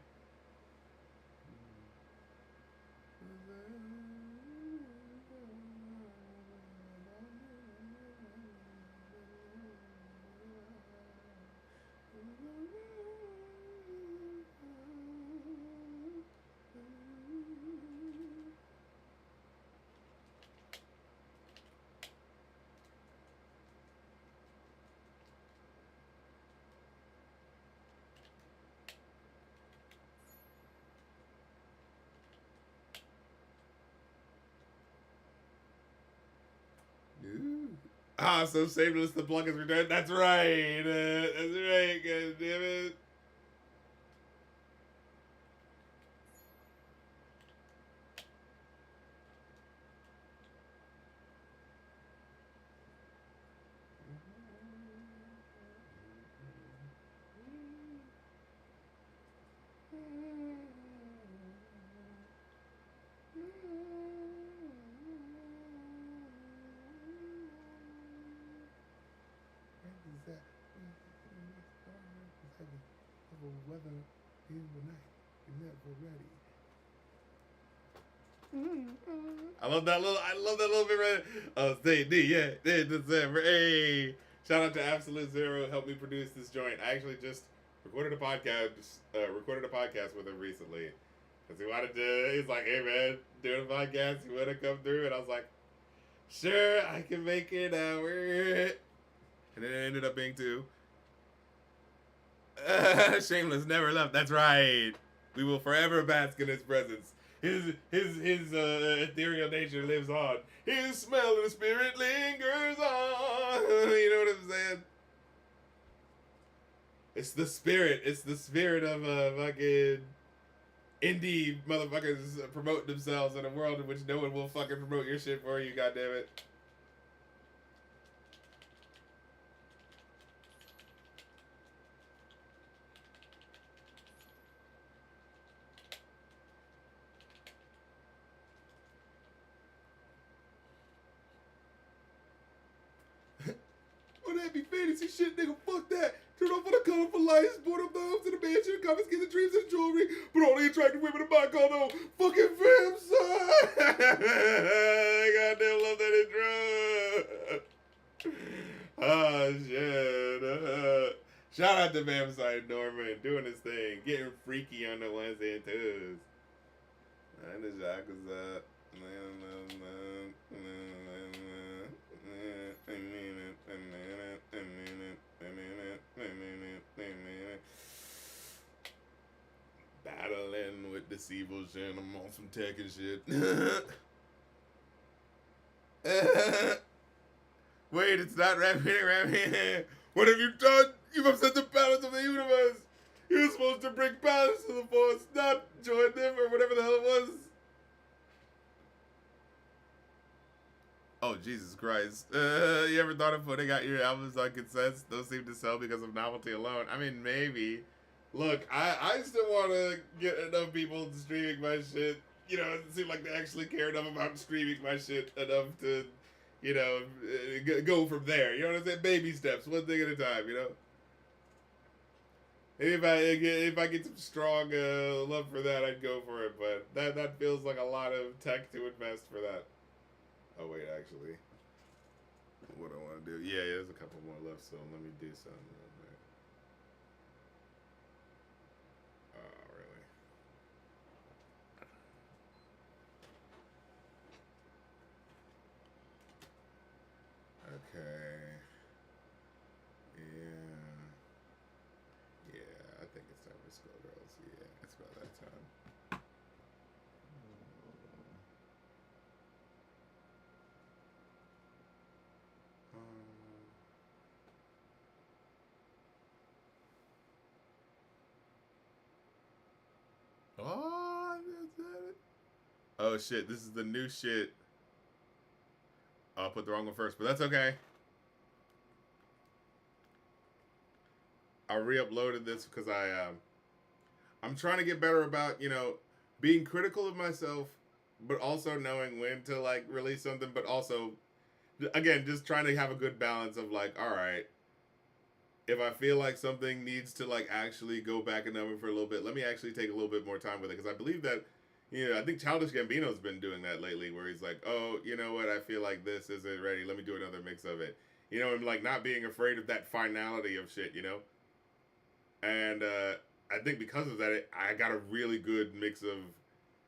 So shameless the plug is returned. That's right. That's right. God damn it. Weather in the night, you're never ready. I love that little bit right. Oh, stay D, yeah, December. Hey, shout out to Absolute Zero, helped me produce this joint. I actually just recorded a podcast with him recently, because he's like, hey man, doing a podcast, you want to come through? And I was like, sure, I can make it hour. And it ended up being 2. Shameless never left. That's right. We will forever bask in his presence. His ethereal nature lives on. His smell of the spirit lingers on. You know what I'm saying? It's the spirit. It's the spirit of fucking indie motherfuckers promoting themselves in a world in which no one will fucking promote your shit for you. Goddammit. Oh, that be fantasy shit, nigga. Fuck that. Turn off all the colorful lights, board up the homes in the mansion, confiscate the dreams and jewelry, but only attractive women to buy call no fucking fam side. Goddamn love that intro. Oh shit. Shout out to Vampside Norman doing his thing, getting freaky on the Wednesday and twos. And the Yakuza. Battling with this evil shit. I'm on some tech and shit. Wait, it's not rapping. What have you done? You've upset the balance of the universe. You were supposed to bring balance to the force, not join them or whatever the hell it was. Oh, Jesus Christ. You ever thought of putting out your albums on cassettes? Those seem to sell because of novelty alone. I mean, maybe. Look, I still want to get enough people streaming my shit. You know, it doesn't seem like they actually care enough about streaming my shit enough to, you know, go from there. You know what I'm saying? Baby steps, one thing at a time, you know? If I get some strong love for that, I'd go for it. But that feels like a lot of tech to invest for that. Oh, wait, actually. What I want to do. Yeah, there's a couple more left, so let me do something real quick. Oh, really? Okay. Yeah, I think it's time for Skullgirls. Yeah, it's about that time. Oh, oh shit, this is the new shit. I'll put the wrong one first, but that's okay. I re-uploaded this because I'm trying to get better about, you know, being critical of myself, but also knowing when to like release something, but also, again, just trying to have a good balance of like, all right, if I feel like something needs to like actually go back and over for a little bit, let me actually take a little bit more time with it, because I believe that, you know, I think Childish Gambino's been doing that lately, where he's like, oh, you know what, I feel like this isn't ready, let me do another mix of it, you know, and like not being afraid of that finality of shit, you know. And I think because of that, I got a really good mix of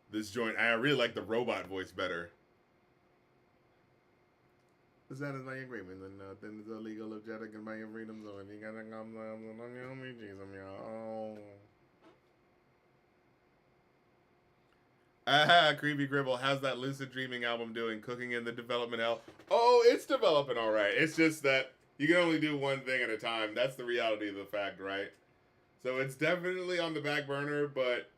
this joint. I really like the robot voice better. That is my agreement, and then it's illegal objecting in my freedom zone. If you gotta come on me, Jesus, oh. Aha, Creepy Gribble. How's that Lucid Dreaming album doing? Cooking in the development hell? Oh, it's developing all right. It's just that you can only do one thing at a time. That's the reality of the fact, right? So it's definitely on the back burner, but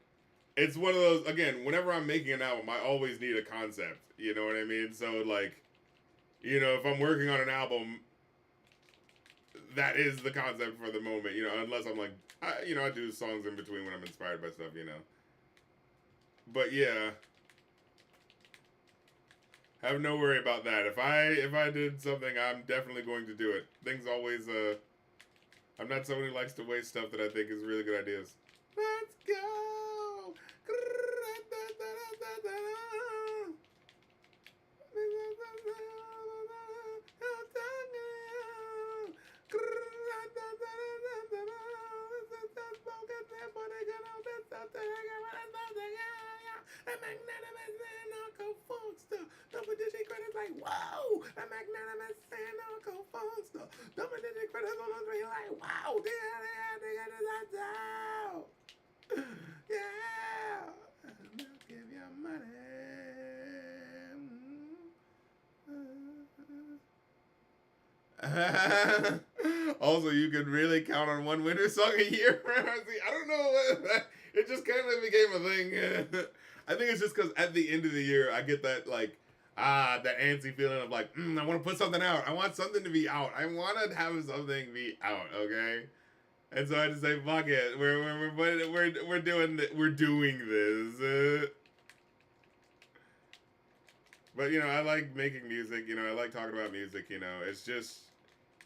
it's one of those, again, whenever I'm making an album, I always need a concept. You know what I mean? So, like, you know, if I'm working on an album, that is the concept for the moment, you know, unless I'm like, I do songs in between when I'm inspired by stuff, you know. But yeah, have no worry about that. If I did something, I'm definitely going to do it. Things always, I'm not someone who likes to waste stuff that I think is really good ideas. Let's go! Like, whoa, a magnanimous Uncle Foster. Double-digit credits on the screen, like, wow, yeah. Also, you can really count on one winter song a year. See, I don't know. It just kind of became a thing. I think it's just because at the end of the year, I get that like that antsy feeling of like, I want to put something out. I want something to be out. I want to have something be out. Okay. And so I just say, fuck it. We're doing this. But I like making music. I like talking about music. It's just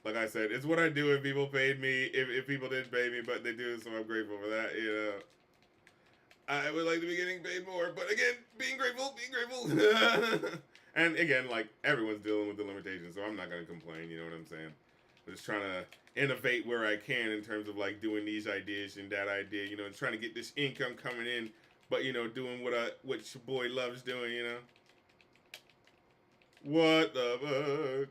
like I said, it's what I do. If people paid me, if people didn't pay me, but they do, so I'm grateful for that. I would like to be getting paid more, but again, being grateful. And again, like everyone's dealing with the limitations, so I'm not gonna complain. You know what I'm saying? I'm just trying to innovate where I can in terms of like doing these ideas and that idea. Trying to get this income coming in, but doing what your boy loves doing. What the fuck?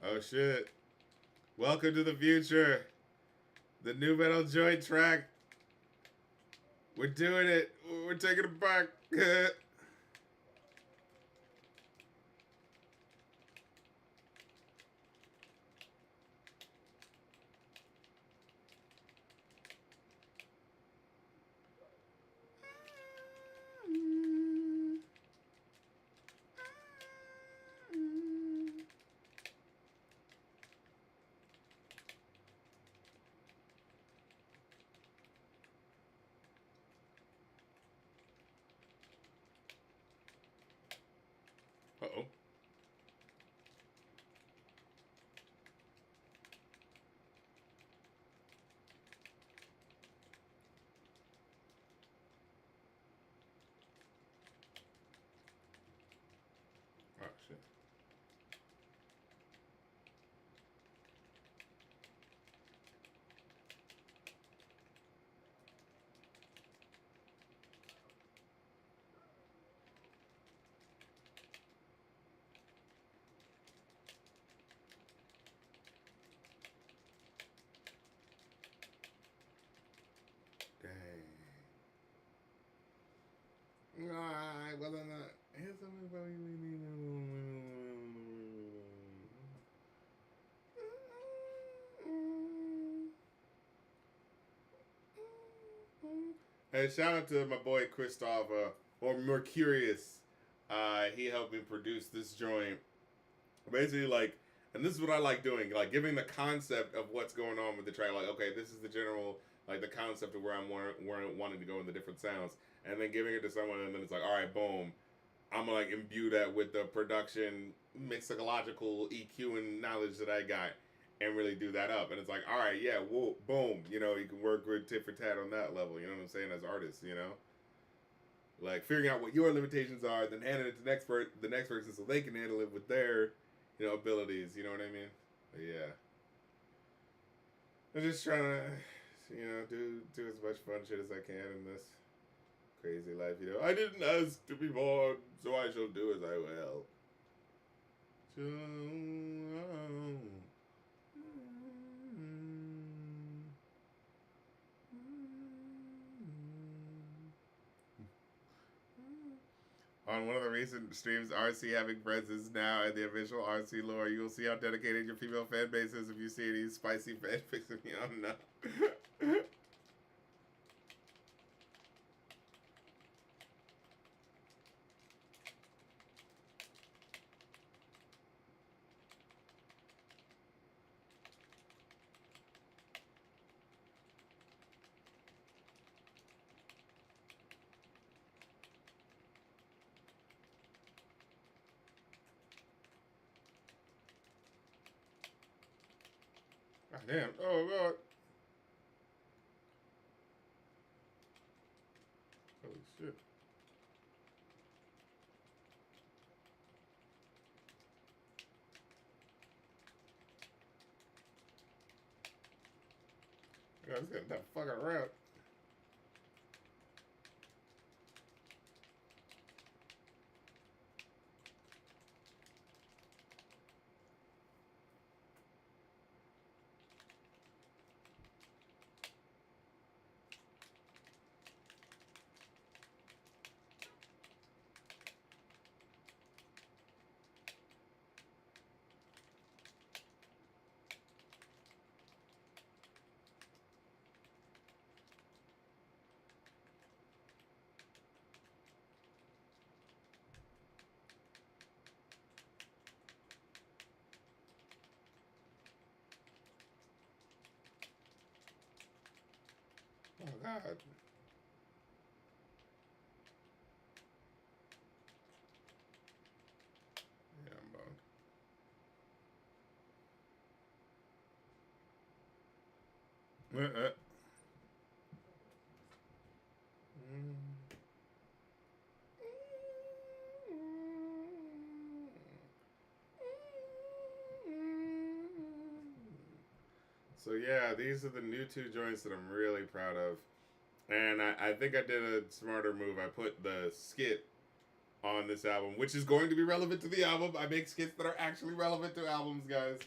Oh shit. Welcome to the future. The new metal joint track. We're doing it. We're taking it back. Uh-oh. Oh, shit. Dang. I wasn't here's something about Hey, shout out to my boy Christoph, or Mercurius. He helped me produce this joint. Basically, like, and this is what I like doing, like giving the concept of what's going on with the track. Like, okay, this is the general, like the concept of where I'm wanting to go in the different sounds, and then giving it to someone, and then it's like, all right, boom, I'm gonna like imbue that with the production, mixological EQ and knowledge that I got, and really do that up. And it's like, all right, yeah, whoa, boom, you can work with tit for tat on that level. You know what I'm saying? As artists. Like figuring out what your limitations are, then handing it to the next person, so they can handle it with their, abilities. You know what I mean? But yeah, I'm just trying to, do as much fun shit as I can in this crazy life. I didn't ask to be born, so I shall do as I will. On one of the recent streams, RC having friends is now in the official RC lore. You will see how dedicated your female fan base is if you see any spicy fanfics of me. Oh no. damn. Oh, God. Holy shit. I was getting that fucking around. Oh, God. Yeah, I'm boned. So yeah, these are the new two joints that I'm really proud of. And I think I did a smarter move. I put the skit on this album, which is going to be relevant to the album. I make skits that are actually relevant to albums, guys.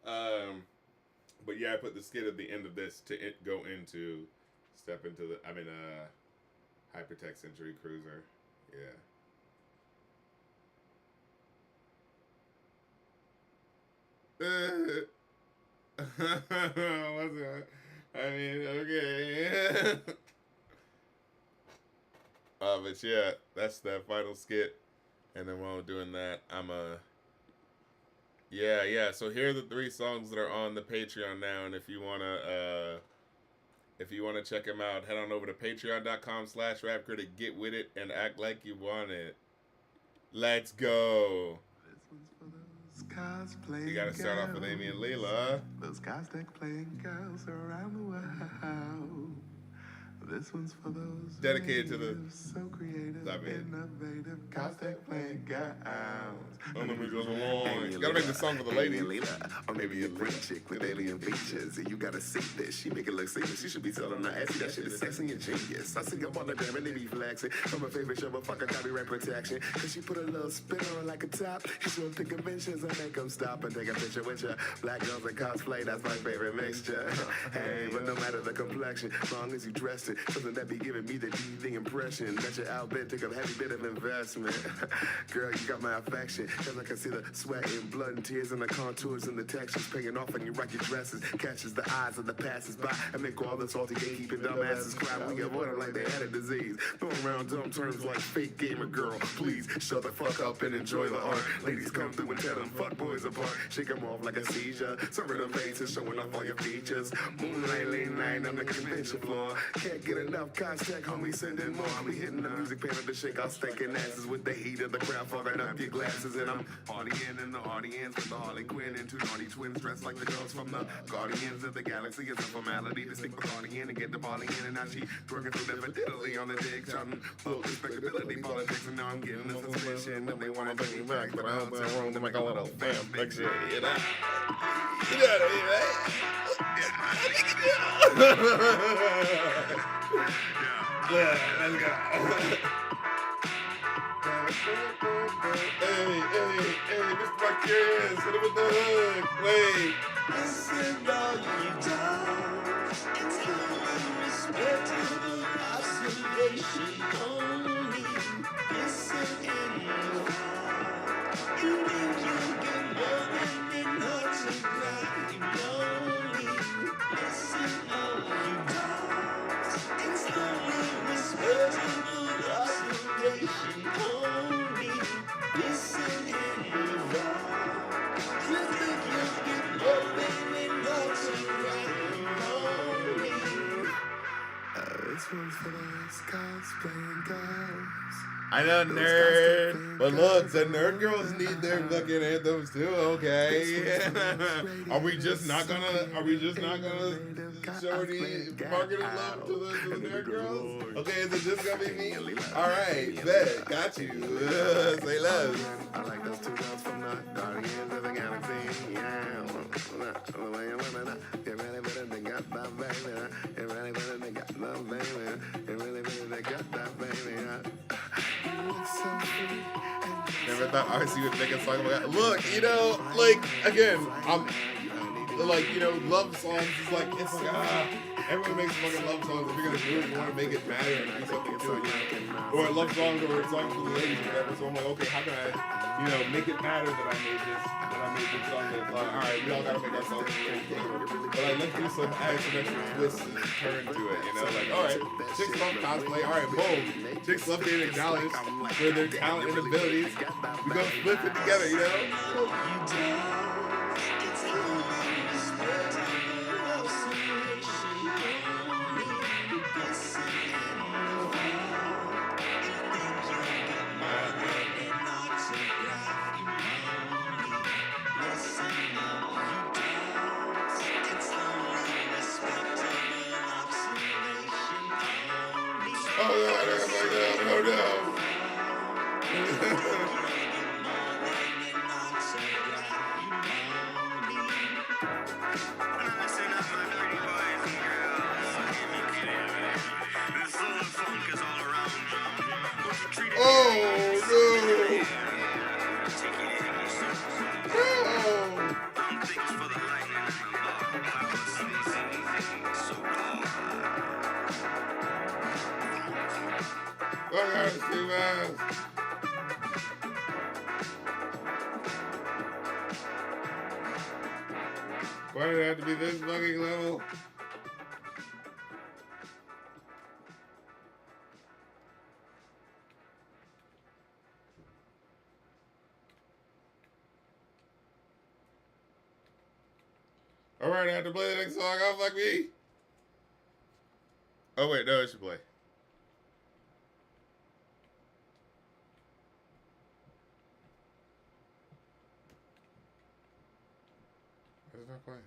But yeah, I put the skit at the end of this to go into, step into the, Hypertext Century Cruiser. Yeah. What's it? I mean, okay. But yeah, that's that final skit. And then while I'm doing that, yeah. So here are the 3 songs that are on the Patreon now, and if you wanna check them out, head on over to patreon.com/rapcritic, get with it, and act like you want it. Let's go. You gotta start off with Amy and Leela. Those guys that playing girls around the world. This one's for those dedicated to the so creative, innovative guys that playing girls. Oh, let me go along. You gotta make the song for the lady. Or maybe a green chick with alien features. And you gotta see this. She make it look serious. She should be selling her ass. That shit is sexy and genius. I see up on the gram and they be flexing. From my favorite show, but fuck a copyright protection. Cause she put a little spin on like a top. She show up to conventions and make them stop and take a picture with ya. Black girls and cosplay, that's my favorite mixture. Hey, but no matter the complexion, as long as you dress it, something that be giving me the impression that your outfit took a heavy bit of investment. Girl, you got my affection, cause I can see the sweat and blood and tears and the contours and the textures paying off when you rock your dresses. Catches the eyes of the passers-by and make all the salty gatekeeping dumbasses cry. We avoid them like they had a disease. Throwing around dumb terms like fake gamer girl. Please shut the fuck up and enjoy the art. Ladies come through and tear them fuck boys apart. Shake them off like a seizure. Serving them faces, showing off all your features. Moonlight, late night on the convention floor. Can't get enough contact, homie, sending more. We hitting the music panel to shake our stinking asses with the heat of the crowd fogging up your glasses. And I'm partying in the audience with the Harley Quinn and 2 naughty twins dressed like the girls from the Guardians of the Galaxy. It's a formality to stick Bacardi in and get the volley in. And now she twerking through the fidelity on the dick, shouting full respectability politics. And now I'm getting a suspicion that they want to bring me back, but I hope I'm wrong to make a little fan fiction. You know what I mean, right? Yeah, let's go. Hey, Mr. Marquez, hit him with the hook. Wait. Listen, all you dogs, it's irrespectable observation only. Listen in your heart. You think you get more than enough to drive you lonely. Listen, all you dogs, it's irrespectable observation only. Listen in your heart. You think you get more than enough to drive you lonely. This one's for those guys I know nerd, but look, the nerd girls need their fucking anthems too. Okay, are we just not gonna show any marketing love to the nerd girls? Okay, is it just gonna be me? All right, bet, got you. Say less. I like those two girls from the Guardians of the Galaxy. Yeah, you really better they got that baby. You really better they got that baby. You really better they got that baby. Never thought RC would make a song about that. Look, you know, like, again, I'm like, you know, love songs is like, it's like, everyone makes fucking love songs. If you're gonna do it, you wanna make it matter and do something to it, you know? Or love songs or songs for the ladies or whatever. So I'm like, okay, how can I, you know, make it matter that I made this song that's like, alright, we all gotta make our songs the same thing. But like, let's do some extra twists and turn to it, you know? Like, alright, chicks love cosplay, alright, boom. Chicks love being acknowledged for their talent and abilities. We go flip it together, you know? Oh no. Why did it have to be this fucking level? Alright, I have to play the next song. Oh, fuck me. Oh, wait, no, it should play. It's not playing.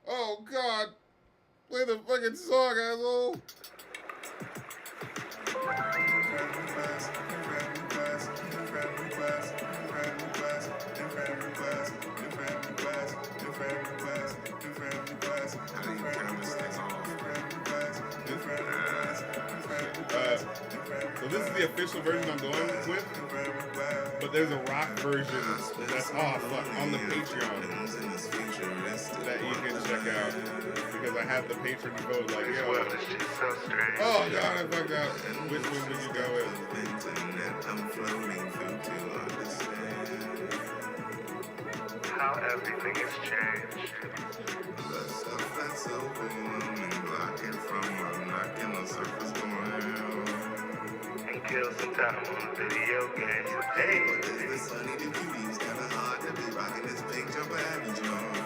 Oh, God. Play the fucking song, asshole. So this is the official version I'm going with, but there's a rock version that's on the Patreon that you can check out because I have the patron code like, yo. Oh God, I fucked up. Which one did you go with? How everything has changed. The stuff that's overwhelming, blocking from unlocking the surface going and kill some time on video games. Hey, this sunny to beauty's kinda hard to be rocking this pink jumper average on.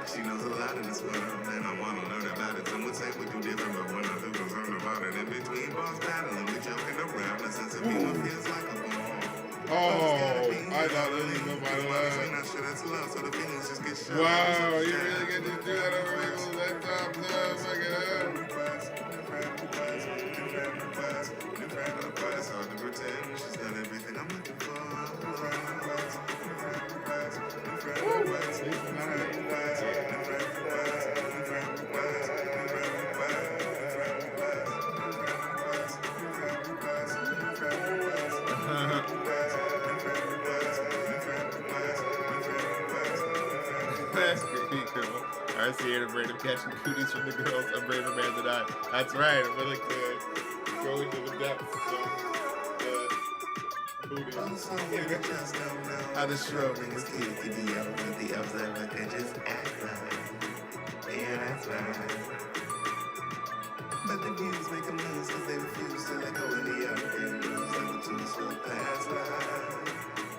She knows a lot in this world, and I wanna learn about it. Some would say we do different, but when I do concerned about it, in between bars battling, we joking around. The sense of humor feels like a ball. I thought this was nobody love. Wow, you really get to do that over people's laptops, fuck it up. It's hard to pretend she's got everything I'm looking for. That's pretty cool. I see it, afraid of catching cooties from the girls. A braver man than I. That's right. I'm really good. Go into the depths of the booty. How the struggling is kid to the elf, but the elves that look and just act right. Yeah, that's right. But the views make them lose because they refuse to let go of the elf and lose them to the slow past life.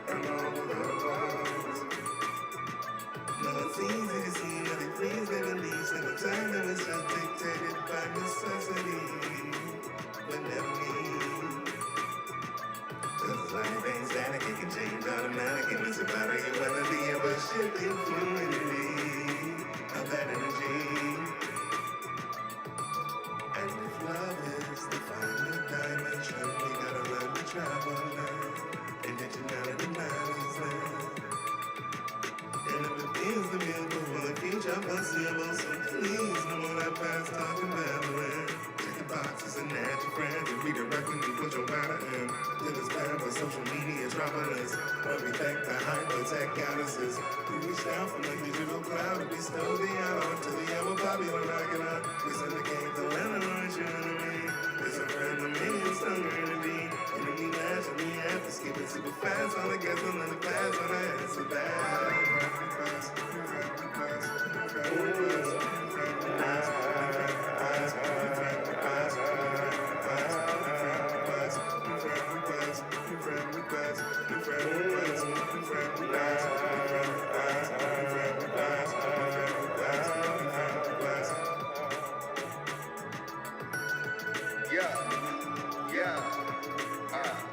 And all the walls. No, it's easy to see that they freeze their beliefs and the time that is just dictated by necessity. When Life ain't static, it can change automatic, and it's about how you wanna be able to shift the fluidity of that energy. And if love is the final dimension, we gotta learn to travel now. Intentionality matters now. And if it is the miracle for the future foreseeable, so please no more that past talking babbling. Check the boxes and add your friends and redirect when you put your banner in. Till it's bad for social media dropping us. But we thank the hyper-tech goddesses who reached out from the digital cloud to bestow the honor to the ever popular Artisan. We syndicate the land of your enemy. It's a friend of me, it's hungry to be. And if we match and we have to skip it super fast, all I guess I'm in the class when I answer back.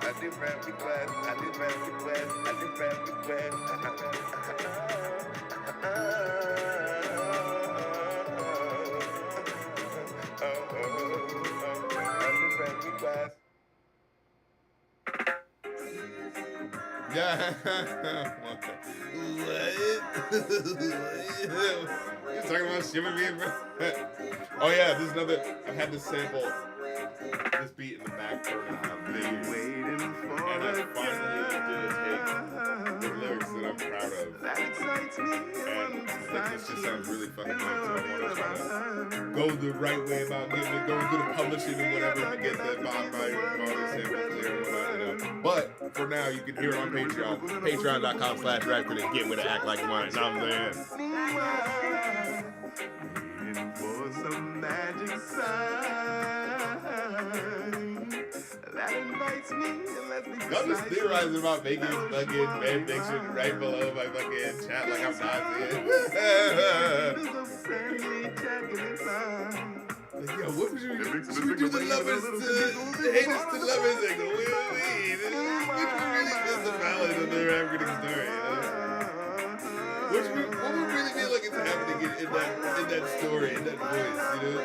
I do rap request, I do rap request, I do rap request. I do rap request. Yeah. You talking about shivering me, bro? Oh yeah, this is another. I had to sample this beat in the back burner on video, and I finally did take the lyrics that I'm proud of. That excites me. And like, this just sounds really fucking good. So I want to try to go the right way about getting it, going through the publishing and whatever to get that bond by quality sample clear and whatnot, you know. But for now, you can hear it on Patreon. Patreon.com/rapcritic. Get with it, act like mine. Know what I'm saying? Waiting for some magic sign that invites me and lets me I'm just theorizing about making fucking fan fiction right below my fucking chat like I'm Like, yo, what would you should we do the lovers to the haters to lovers? Like, what do you mean? Which one really is the ballad of the rap critic story? You know? What would really feel like it's happening in that story, in that voice, you know?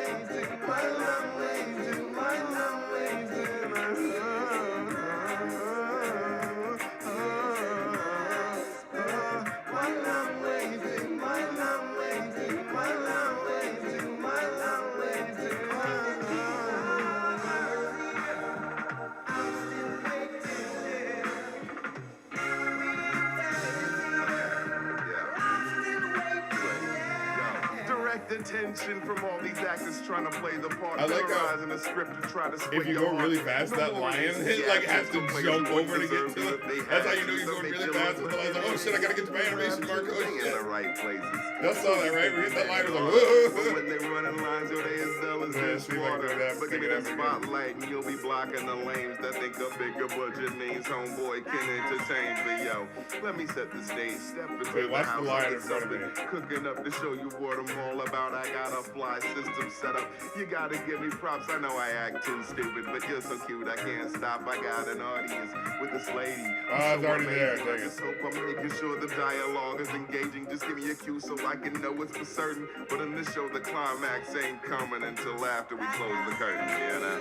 Attention from all these actors trying to play the part. I like how in the script to try to if you go really fast, that lion like has to jump over to get to it. That's how you know you're going really fast. And the lion's like, oh shit, I gotta get to my animation mark. Oh in shit. the right places. Y'all saw that, right? Where that lion was like, But whoa. when they running lines, or they as dull as Yeah, this see, like, water. that, But give me that that, spotlight, and you'll be blocking the lames that think a bigger budget means homeboy can entertain. But yo, let me set the stage. Step into Wait, the watch house the lion like in front of me. cooking up to show you what I'm all about. I got a fly system set up. You gotta give me props. I know I act too stupid, but you're so cute I can't stop. I got an audience with this lady. Oh, it's already there. I Dang it. just hope I'm making sure the dialogue is engaging. Just give me a cue so I can know it's for certain. But in this show, the climax ain't coming until after we close the curtain, you know?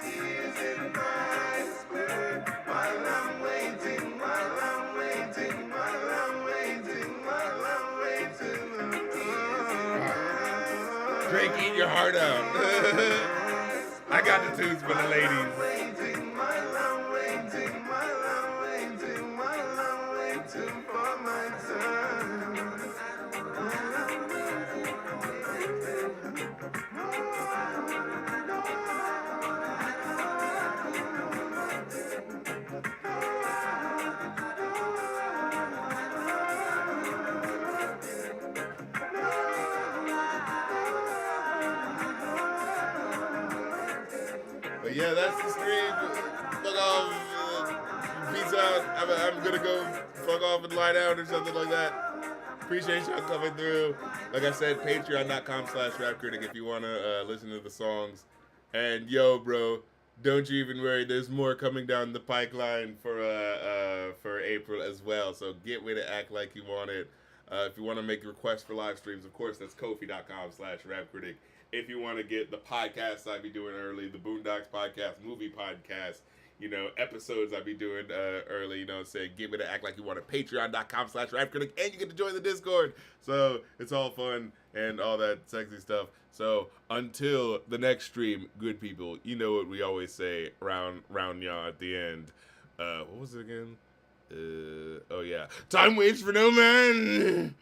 Tears in my eyes, while I'm waiting, while I'm waiting, while I'm waiting, while I'm waiting. Drake, eat your heart out. I got the tunes for the ladies. But yeah, that's the stream. Fuck off. Peace out. I'm gonna go fuck off and lie down or something like that. Appreciate y'all coming through. Like I said, patreon.com/rapcritic if you wanna listen to the songs. And yo, bro, don't you even worry. There's more coming down the pipeline for April as well. So get with it, act like you want it. If you want to make requests for live streams, of course, that's Ko-fi.com/rapcritic. If you want to get the podcasts I be doing early, the Boondocks podcast, movie podcast, episodes I be doing early, saying get with it, act like you want it, Patreon.com/rapcritic, and you get to join the Discord. So it's all fun and all that sexy stuff. So until the next stream, good people, you know what we always say round y'all at the end. What was it again? Oh yeah, time waits for no man.